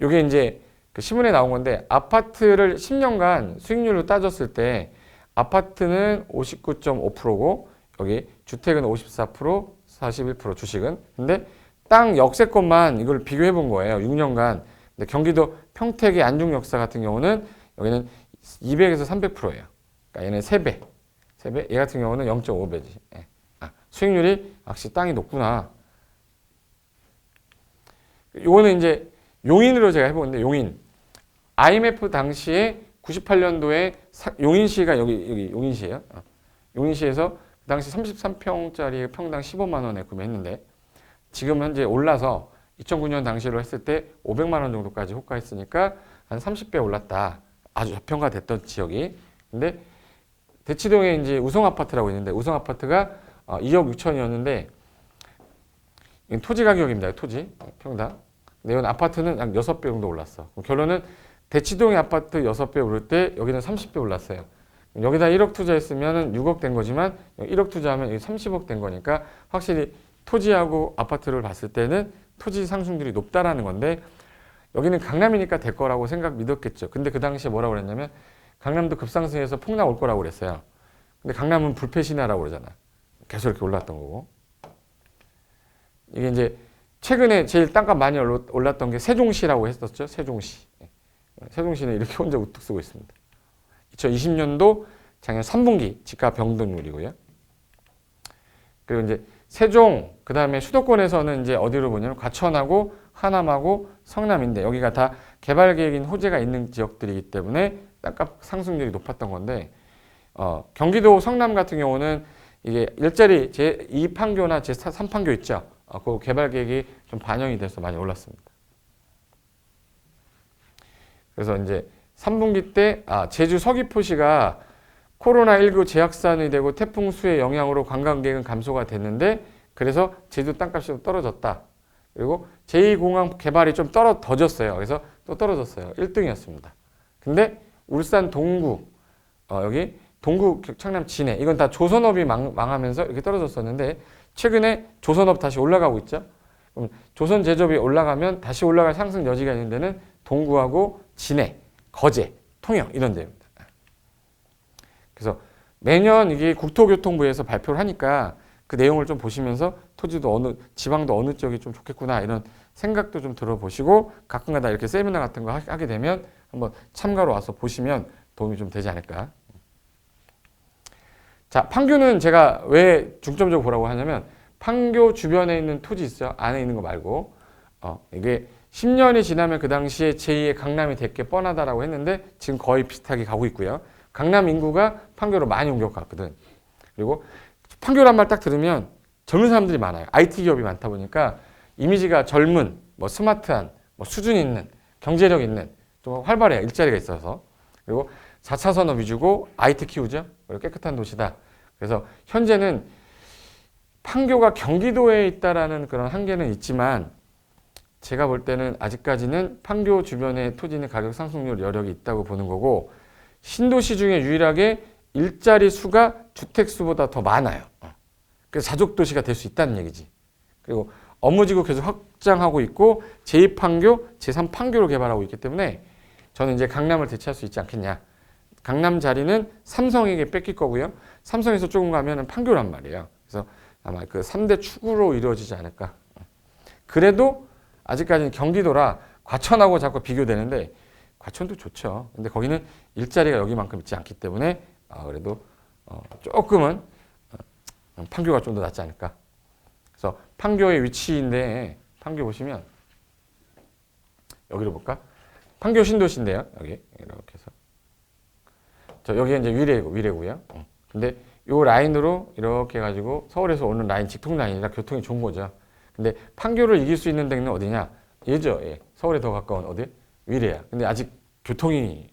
요게 이제 그 신문에 나온 건데 아파트를 10년간 수익률로 따졌을 때 아파트는 59.5%고 여기 주택은 54%, 41% 주식은. 근데 땅 역세권만 이걸 비교해 본 거예요. 6년간. 근데 경기도 평택의 안중역사 같은 경우는 여기는 200에서 300%예요. 그러니까 얘는 3배. 3배. 얘 같은 경우는 0.5배지. 수익률이 확실히 땅이 높구나. 요거는 이제 용인으로 제가 해보는데 용인. IMF 당시에 98년도에 용인시가 여기 용인시예요. 용인시에서 그 당시 33평짜리 평당 15만 원에 구매했는데 지금 현재 올라서 2009년 당시로 했을 때 500만 원 정도까지 호가했으니까 한 30배 올랐다. 아주 저평가됐던 지역이. 근데 대치동에 이제 우성아파트라고 있는데 우성아파트가 2억 6천이었는데 토지 가격입니다. 토지 평당. 근데 이건 아파트는 약 6배 정도 올랐어. 결론은 대치동의 아파트 6배 오를 때 여기는 30배 올랐어요. 여기다 1억 투자했으면 6억 된 거지만 1억 투자하면 30억 된 거니까 확실히 토지하고 아파트를 봤을 때는 토지 상승률이 높다라는 건데 여기는 강남이니까 될 거라고 믿었겠죠. 근데 그 당시에 뭐라고 그랬냐면 강남도 급상승해서 폭락 올 거라고 그랬어요. 근데 강남은 불패신화라고 그러잖아. 계속 이렇게 올랐던 거고. 이게 이제 최근에 제일 땅값 많이 올랐던 게 세종시라고 했었죠. 세종시. 세종시는 이렇게 혼자 우뚝 쓰고 있습니다. 2020년도 작년 3분기 집값 변동률이고요. 그리고 이제 세종, 그 다음에 수도권에서는 이제 어디로 보냐면 과천하고 하남하고 성남인데 여기가 다 개발 계획인 호재가 있는 지역들이기 때문에 땅값 상승률이 높았던 건데 경기도 성남 같은 경우는 이게 일자리 제2판교나 제3판교 있죠. 그 개발 계획이 좀 반영이 돼서 많이 올랐습니다. 그래서 이제 3분기 때 제주 서귀포시가 코로나19 재확산이 되고 태풍 수의 영향으로 관광객은 감소가 됐는데 그래서 제주 땅값이 좀 떨어졌다. 그리고 제2공항 개발이 좀 더 졌어요. 그래서 또 떨어졌어요. 1등이었습니다. 근데 울산 동구, 여기 동구 청남 진해 이건 다 조선업이 망하면서 이렇게 떨어졌었는데 최근에 조선업 다시 올라가고 있죠. 그럼 조선 제조업이 올라가면 다시 올라갈 상승 여지가 있는 데는 동구하고 진해, 거제, 통영 이런 데입니다. 그래서 매년 이게 국토교통부에서 발표를 하니까 그 내용을 좀 보시면서 토지도 지방도 어느 지역이 좀 좋겠구나 이런 생각도 좀 들어보시고 가끔가다 이렇게 세미나 같은 거 하게 되면 한번 참가로 와서 보시면 도움이 좀 되지 않을까. 자, 판교는 제가 왜 중점적으로 보라고 하냐면 판교 주변에 있는 토지 있어요. 안에 있는 거 말고 이게 10년이 지나면 그 당시에 제2의 강남이 될 게 뻔하다라고 했는데 지금 거의 비슷하게 가고 있고요. 강남 인구가 판교로 많이 옮겨갔거든. 그리고 판교란 말 딱 들으면 젊은 사람들이 많아요. IT 기업이 많다 보니까 이미지가 젊은, 스마트한, 수준 있는, 경제력 있는 좀 활발해요. 일자리가 있어서. 그리고 4차 산업 위주고 IT 키우죠. 그리고 깨끗한 도시다. 그래서 현재는 판교가 경기도에 있다라는 그런 한계는 있지만 제가 볼 때는 아직까지는 판교 주변의 토지는 가격 상승률 여력이 있다고 보는 거고 신도시 중에 유일하게 일자리 수가 주택 수보다 더 많아요. 그래서 자족도시가 될 수 있다는 얘기지. 그리고 업무지구 계속 확장하고 있고 제2판교, 제3판교로 개발하고 있기 때문에 저는 이제 강남을 대체할 수 있지 않겠냐. 강남 자리는 삼성에게 뺏길 거고요. 삼성에서 조금 가면 판교란 말이에요. 그래서 아마 그 3대 축으로 이루어지지 않을까. 그래도 아직까지는 경기도라 과천하고 자꾸 비교되는데 과천도 좋죠. 근데 거기는 일자리가 여기만큼 있지 않기 때문에 그래도 조금은 판교가 좀 더 낫지 않을까. 그래서 판교의 위치인데 판교 보시면 여기로 볼까? 판교 신도시인데요. 여기 이렇게 해서 여기 이제 위례고요. 근데 요 라인으로 이렇게 해가지고 서울에서 오는 라인 직통 라인이라 교통이 좋은 거죠. 근데 판교를 이길 수 있는 데는 어디냐? 얘죠. 예. 서울에 더 가까운 어디? 위례야. 근데 아직 교통이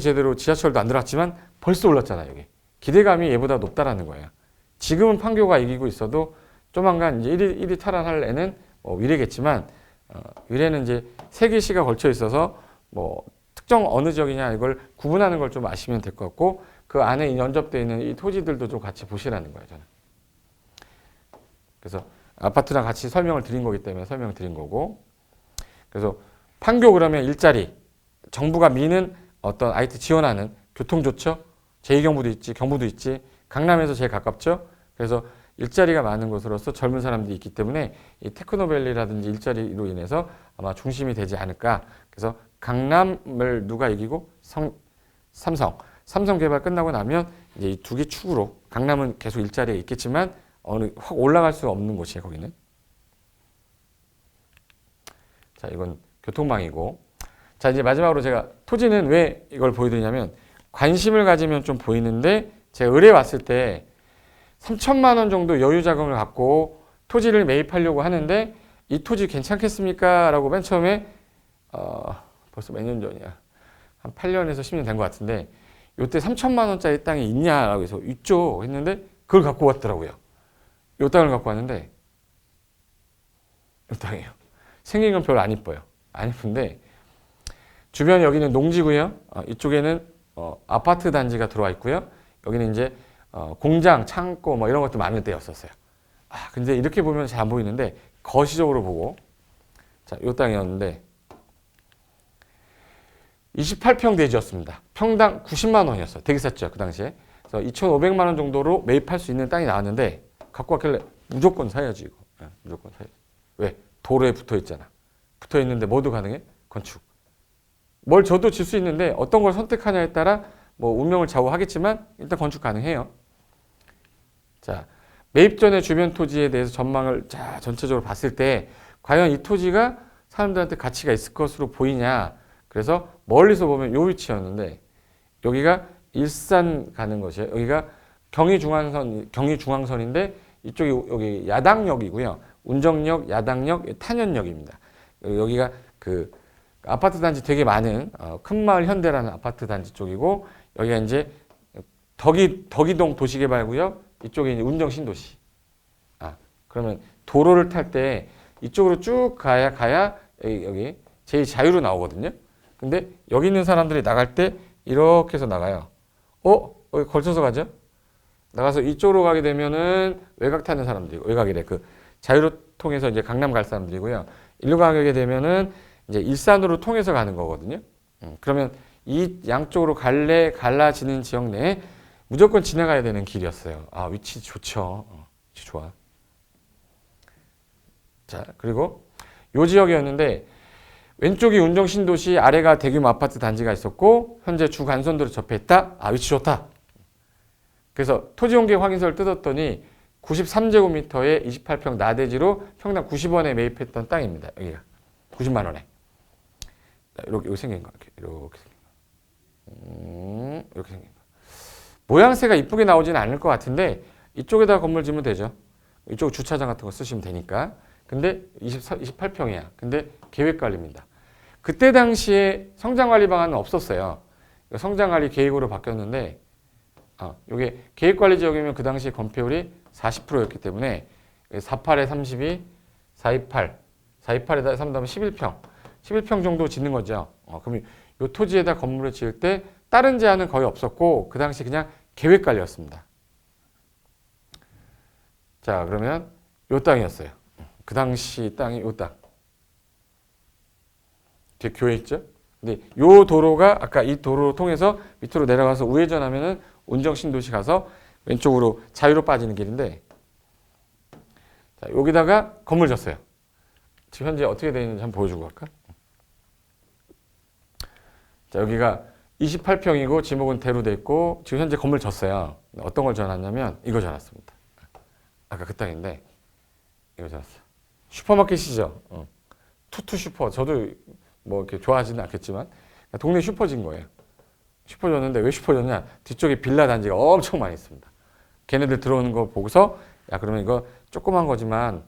제대로 지하철도 안 들어왔지만 벌써 올랐잖아요. 여기 기대감이 얘보다 높다라는 거예요. 지금은 판교가 이기고 있어도 조만간 이제 1위 탈환할 애는 위례겠지만 위례는 이제 세 개 시가 걸쳐 있어서 뭐 특정 어느 지역이냐 이걸 구분하는 걸 좀 아시면 될 것 같고 그 안에 연접되어 있는 이 토지들도 좀 같이 보시라는 거예요. 저는. 그래서 아파트랑 같이 설명을 드린 거기 때문에 설명을 드린 거고 그래서 판교 그러면 일자리 정부가 미는 어떤 IT 지원하는 교통 좋죠. 제2경부도 있지 경부도 있지 강남에서 제일 가깝죠. 그래서 일자리가 많은 곳으로서 젊은 사람들이 있기 때문에 이 테크노밸리라든지 일자리로 인해서 아마 중심이 되지 않을까. 그래서 강남을 누가 이기고 삼성 개발 끝나고 나면 이제 이 두 개 축으로 강남은 계속 일자리가 있겠지만 어느 확 올라갈 수 없는 곳이에요. 거기는. 자, 이건 교통망이고. 자, 이제 마지막으로 제가 토지는 왜 이걸 보여드리냐면 관심을 가지면 좀 보이는데 제가 의뢰 왔을 때 3천만 원 정도 여유 자금을 갖고 토지를 매입하려고 하는데 이 토지 괜찮겠습니까? 라고 맨 처음에 벌써 몇 년 전이야. 한 8년에서 10년 된 것 같은데 요때 3천만 원짜리 땅이 있냐라고 해서 있죠 했는데 그걸 갖고 왔더라고요. 요 땅을 갖고 왔는데 요 땅이에요. 생긴 건 별로 안 이뻐요. 안 이쁜데 주변 여기는 농지고요. 이쪽에는 아파트 단지가 들어와 있고요. 여기는 이제 공장, 창고 뭐 이런 것도 많은 데였었어요. 근데 이렇게 보면 잘 안 보이는데 거시적으로 보고 자, 요 땅이었는데 28평 대지였습니다. 평당 90만 원이었어요. 되게 쌌죠, 그 당시에. 그래서 2,500만 원 정도로 매입할 수 있는 땅이 나왔는데 갖고 왔길래 무조건 사야지 이거. 무조건 사야지. 왜? 도로에 붙어 있잖아. 붙어 있는데 뭐도 가능해? 건축. 뭘 줘도 질 수 있는데 어떤 걸 선택하냐에 따라 뭐 운명을 좌우하겠지만 일단 건축 가능해요. 자, 매입 전에 주변 토지에 대해서 전망을 자 전체적으로 봤을 때 과연 이 토지가 사람들한테 가치가 있을 것으로 보이냐. 그래서 멀리서 보면 요 위치였는데 여기가 일산 가는 것이에요. 여기가 경의중앙선인데 이쪽이 여기 야당역이고요. 운정역, 야당역, 탄현역입니다. 여기가 그 아파트 단지 되게 많은 큰마을 현대라는 아파트 단지 쪽이고 여기가 이제 덕이동 도시개발구역 이쪽이 이제 운정신도시. 그러면 도로를 탈 때 이쪽으로 쭉 가야 여기 제2자유로 나오거든요. 근데 여기 있는 사람들이 나갈 때 이렇게 해서 나가요. 여기 걸쳐서 가죠? 나가서 이쪽으로 가게 되면은 외곽 타는 사람들이고, 외곽이래. 그 자유로 통해서 이제 강남 갈 사람들이고요. 일로 가게 되면은 이제 일산으로 통해서 가는 거거든요. 그러면 이 양쪽으로 갈라지는 지역 내에 무조건 지나가야 되는 길이었어요. 위치 좋죠. 위치 좋아. 자, 그리고 요 지역이었는데 왼쪽이 운정신도시, 아래가 대규모 아파트 단지가 있었고 현재 주 간선도로 접해 있다. 위치 좋다. 그래서 토지용계 확인서를 뜯었더니 93제곱미터에 28평 나대지로 평당 90원에 매입했던 땅입니다. 여기가 90만 원에. 이렇게 생긴 거. 이렇게 생긴 거. 이렇게 생긴 거. 모양새가 이쁘게 나오지는 않을 것 같은데 이쪽에다 건물 지으면 되죠. 이쪽 주차장 같은 거 쓰시면 되니까. 근데 28평이야. 근데 계획관리입니다. 그때 당시에 성장관리 방안은 없었어요. 성장관리 계획으로 바뀌었는데 이게 계획관리 지역이면 그 당시에 건폐율이 40%였기 때문에 48에 32, 428, 428에다 3더하면 11평 정도 짓는 거죠. 그럼 이 토지에다 건물을 지을 때 다른 제한은 거의 없었고 그 당시 그냥 계획관리였습니다. 자, 그러면 이 땅이었어요. 그 당시 땅이 이 땅. 뒤에 교회 있죠? 근데 이 도로가 아까 이 도로를 통해서 밑으로 내려가서 우회전하면은 운정신도시 가서 왼쪽으로 자유로 빠지는 길인데 자, 여기다가 건물 졌어요. 지금 현재 어떻게 되어 있는지 한번 보여주고 갈까? 자, 여기가 28평이고 지목은 대로 돼 있고 지금 현재 건물 졌어요. 어떤 걸 전놨냐면 이거 전놨습니다. 아까 그 땅인데 이거 전놨어. 슈퍼마켓이죠. 투투 슈퍼. 저도 뭐 이렇게 좋아하지는 않겠지만 동네 슈퍼진 거예요. 슈퍼 줬는데 왜 슈퍼 줬냐? 뒤쪽에 빌라 단지가 엄청 많이 있습니다. 걔네들 들어오는 거 보고서 야, 그러면 이거 조그만 거지만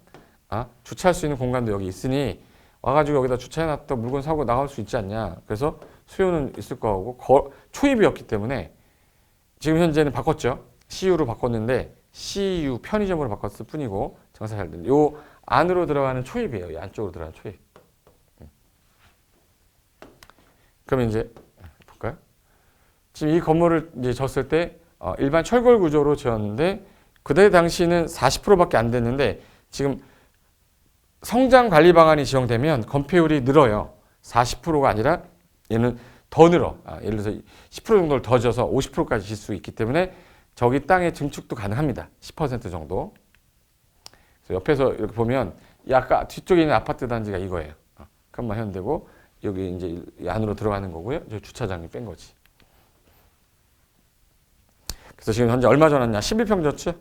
주차할 수 있는 공간도 여기 있으니 와가지고 여기다 주차해놨다 물건 사고 나갈 수 있지 않냐. 그래서 수요는 있을 거고 초입이었기 때문에 지금 현재는 바꿨죠. CU로 바꿨는데 CU 편의점으로 바꿨을 뿐이고 장사 잘 되는. 요 안으로 들어가는 초입이에요. 이 안쪽으로 들어가는 초입. 그러면 이제 볼까요? 지금 이 건물을 이제 졌을 때 일반 철골 구조로 지었는데 그때 당시는 40%밖에 안 됐는데 지금 성장 관리 방안이 지정되면 건폐율이 늘어요. 40%가 아니라 얘는 더 늘어. 예를 들어서 10% 정도를 더 져서 50%까지 질 수 있기 때문에 저기 땅의 증축도 가능합니다. 10% 정도. 그래서 옆에서 이렇게 보면 이 아까 뒤쪽에 있는 아파트 단지가 이거예요. 칸마 현대고 여기 이제 이 안으로 들어가는 거고요. 저 주차장이 뺀 거지. 그래서 지금 현재 얼마 전 왔냐? 11평 졌죠?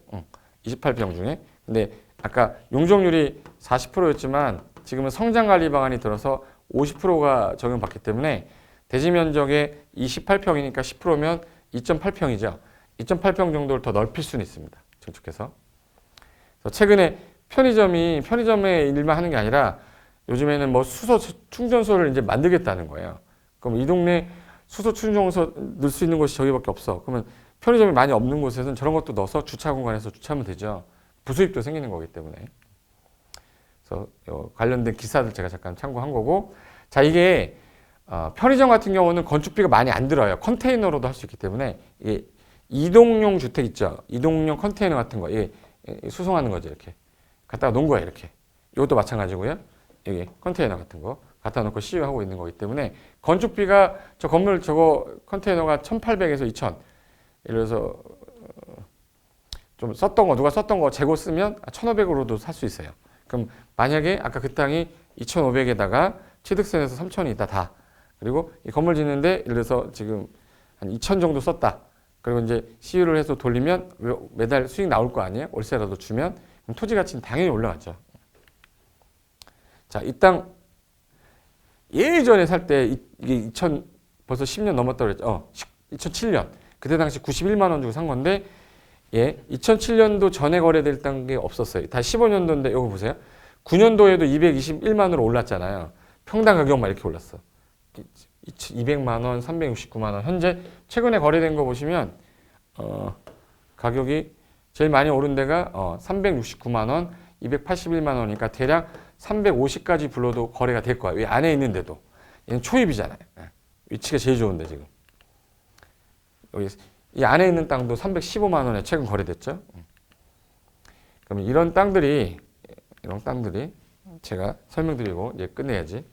28평 중에. 근데 아까 용적률이 40%였지만 지금은 성장 관리 방안이 들어서 50%가 적용받기 때문에 대지 면적의 28평이니까 10%면 2.8평이죠. 2.8평 정도를 더 넓힐 수는 있습니다. 증축해서. 그래서 최근에 편의점의 일만 하는 게 아니라 요즘에는 뭐 수소 충전소를 이제 만들겠다는 거예요. 그럼 이 동네 수소 충전소 넣을 수 있는 곳이 저기밖에 없어. 그러면 편의점이 많이 없는 곳에서는 저런 것도 넣어서 주차 공간에서 주차하면 되죠. 부수입도 생기는 거기 때문에. 그래서 관련된 기사들 제가 잠깐 참고한 거고. 자, 이게 편의점 같은 경우는 건축비가 많이 안 들어요. 컨테이너로도 할 수 있기 때문에 이게 이동용 주택 있죠. 이동용 컨테이너 같은 거, 이게 수송하는 거죠. 이렇게 갖다가 놓은 거예요. 이렇게. 이것도 마찬가지고요. 여기 컨테이너 같은 거 갖다 놓고 CU하고 있는 거기 때문에 건축비가 저 건물 저거 컨테이너가 1,800에서 2,000. 예를 들어서 좀 썼던 거 누가 썼던 거 재고 쓰면 1,500으로도 살 수 있어요. 그럼 만약에 아까 그 땅이 2,500에다가 취득세에서 3,000이 있다 다. 그리고 이 건물 짓는데 예를 들어서 지금 한 2,000 정도 썼다. 그리고 이제 CU를 해서 돌리면 매달 수익 나올 거 아니에요? 월세라도 주면 그럼 토지 가치는 당연히 올라가죠. 자, 이 땅 예전에 살 때 이게 벌써 10년 넘었다고 그랬죠. 2007년. 그때 당시 91만 원 주고 산 건데 2007년도 전에 거래될 게 없었어요. 다 15년도인데 여기 보세요. 9년도에도 221만 원으로 올랐잖아요. 평당 가격만 이렇게 올랐어. 200만 원, 369만 원. 현재 최근에 거래된 거 보시면 가격이 제일 많이 오른 데가 369만 원, 281만 원이니까 대략 350까지 불러도 거래가 될 거예요. 이 안에 있는데도. 얘는 초입이잖아요. 위치가 제일 좋은데 지금. 여기 이 안에 있는 땅도 315만 원에 최근 거래됐죠. 그러면 이런 땅들이 제가 설명드리고 이제 끝내야지.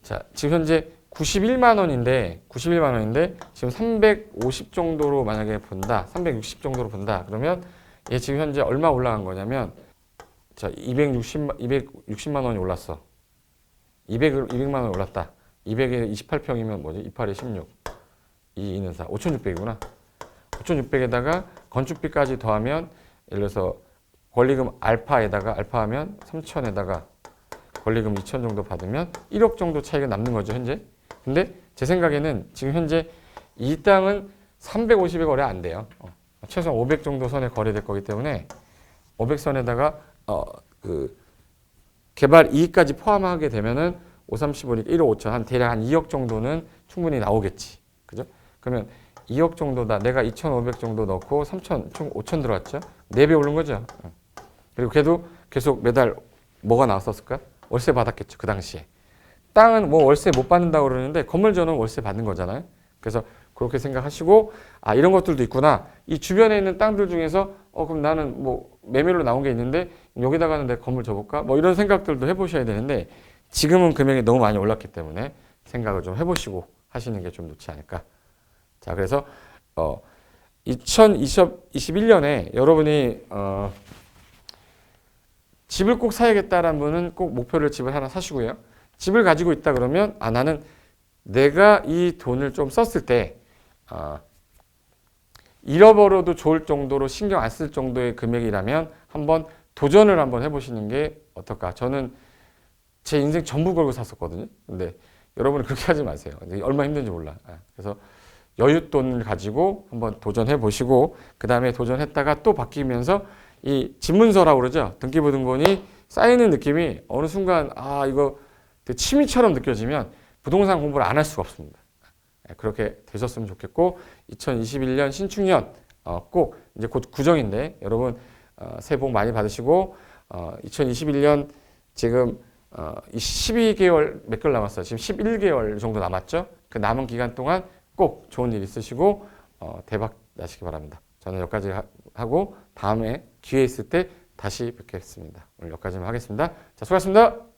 자, 지금 현재 91만 원인데 지금 350 정도로 만약에 본다. 360 정도로 본다. 그러면 얘 지금 현재 얼마 올라간 거냐면 자, 260만 원이 올랐어. 200만 원 올랐다. 200에 28평이면 뭐지? 28에 16. 2는 4. 5,600이구나. 5,600에다가 건축비까지 더하면 예를 들어서 권리금 알파하면 3,000에다가 권리금 2,000 정도 받으면 1억 정도 차이가 남는 거죠, 현재. 근데 제 생각에는 지금 현재 이 땅은 350에 거래 안 돼요. 최소한 500 정도 선에 거래될 거기 때문에 500선에다가 그 개발 이익까지 포함하게 되면은 535니까 1억 5천 한 대략 한 2억 정도는 충분히 나오겠지. 그죠? 그러면 2억 정도다. 내가 2,500 정도 넣고 3,000, 총 5,000 들어왔죠? 4배 오른 거죠. 그리고 걔도 계속 매달 뭐가 나왔었을까? 월세 받았겠죠. 그 당시에. 땅은 뭐 월세 못 받는다고 그러는데 건물전은 월세 받는 거잖아요. 그래서 그렇게 생각하시고 이런 것들도 있구나. 이 주변에 있는 땅들 중에서 그럼 나는 뭐 매매로 나온 게 있는데 여기다가는 내 건물 줘볼까? 뭐 이런 생각들도 해보셔야 되는데 지금은 금액이 너무 많이 올랐기 때문에 생각을 좀 해보시고 하시는 게 좀 좋지 않을까. 자, 그래서 2021년에 여러분이 집을 꼭 사야겠다라는 분은 꼭 목표를 집을 하나 사시고요. 집을 가지고 있다 그러면 나는 내가 이 돈을 좀 썼을 때 잃어버려도 좋을 정도로 신경 안 쓸 정도의 금액이라면 한번 도전을 한번 해보시는 게 어떨까. 저는 제 인생 전부 걸고 샀었거든요. 근데 여러분은 그렇게 하지 마세요. 얼마나 힘든지 몰라. 그래서 여윳돈을 가지고 한번 도전해 보시고 그 다음에 도전했다가 또 바뀌면서 이 집문서라고 그러죠. 등기부등본이 쌓이는 느낌이 어느 순간 이거 되게 취미처럼 느껴지면 부동산 공부를 안 할 수가 없습니다. 그렇게 되셨으면 좋겠고 2021년 신축년 꼭 이제 곧 구정인데 여러분 새해 복 많이 받으시고 2021년 지금 12개월 몇 개월 남았어요. 지금 11개월 정도 남았죠. 그 남은 기간 동안 꼭 좋은 일 있으시고 대박 나시기 바랍니다. 저는 여기까지 하고 다음에 기회 있을 때 다시 뵙겠습니다. 오늘 여기까지만 하겠습니다. 자, 수고하셨습니다.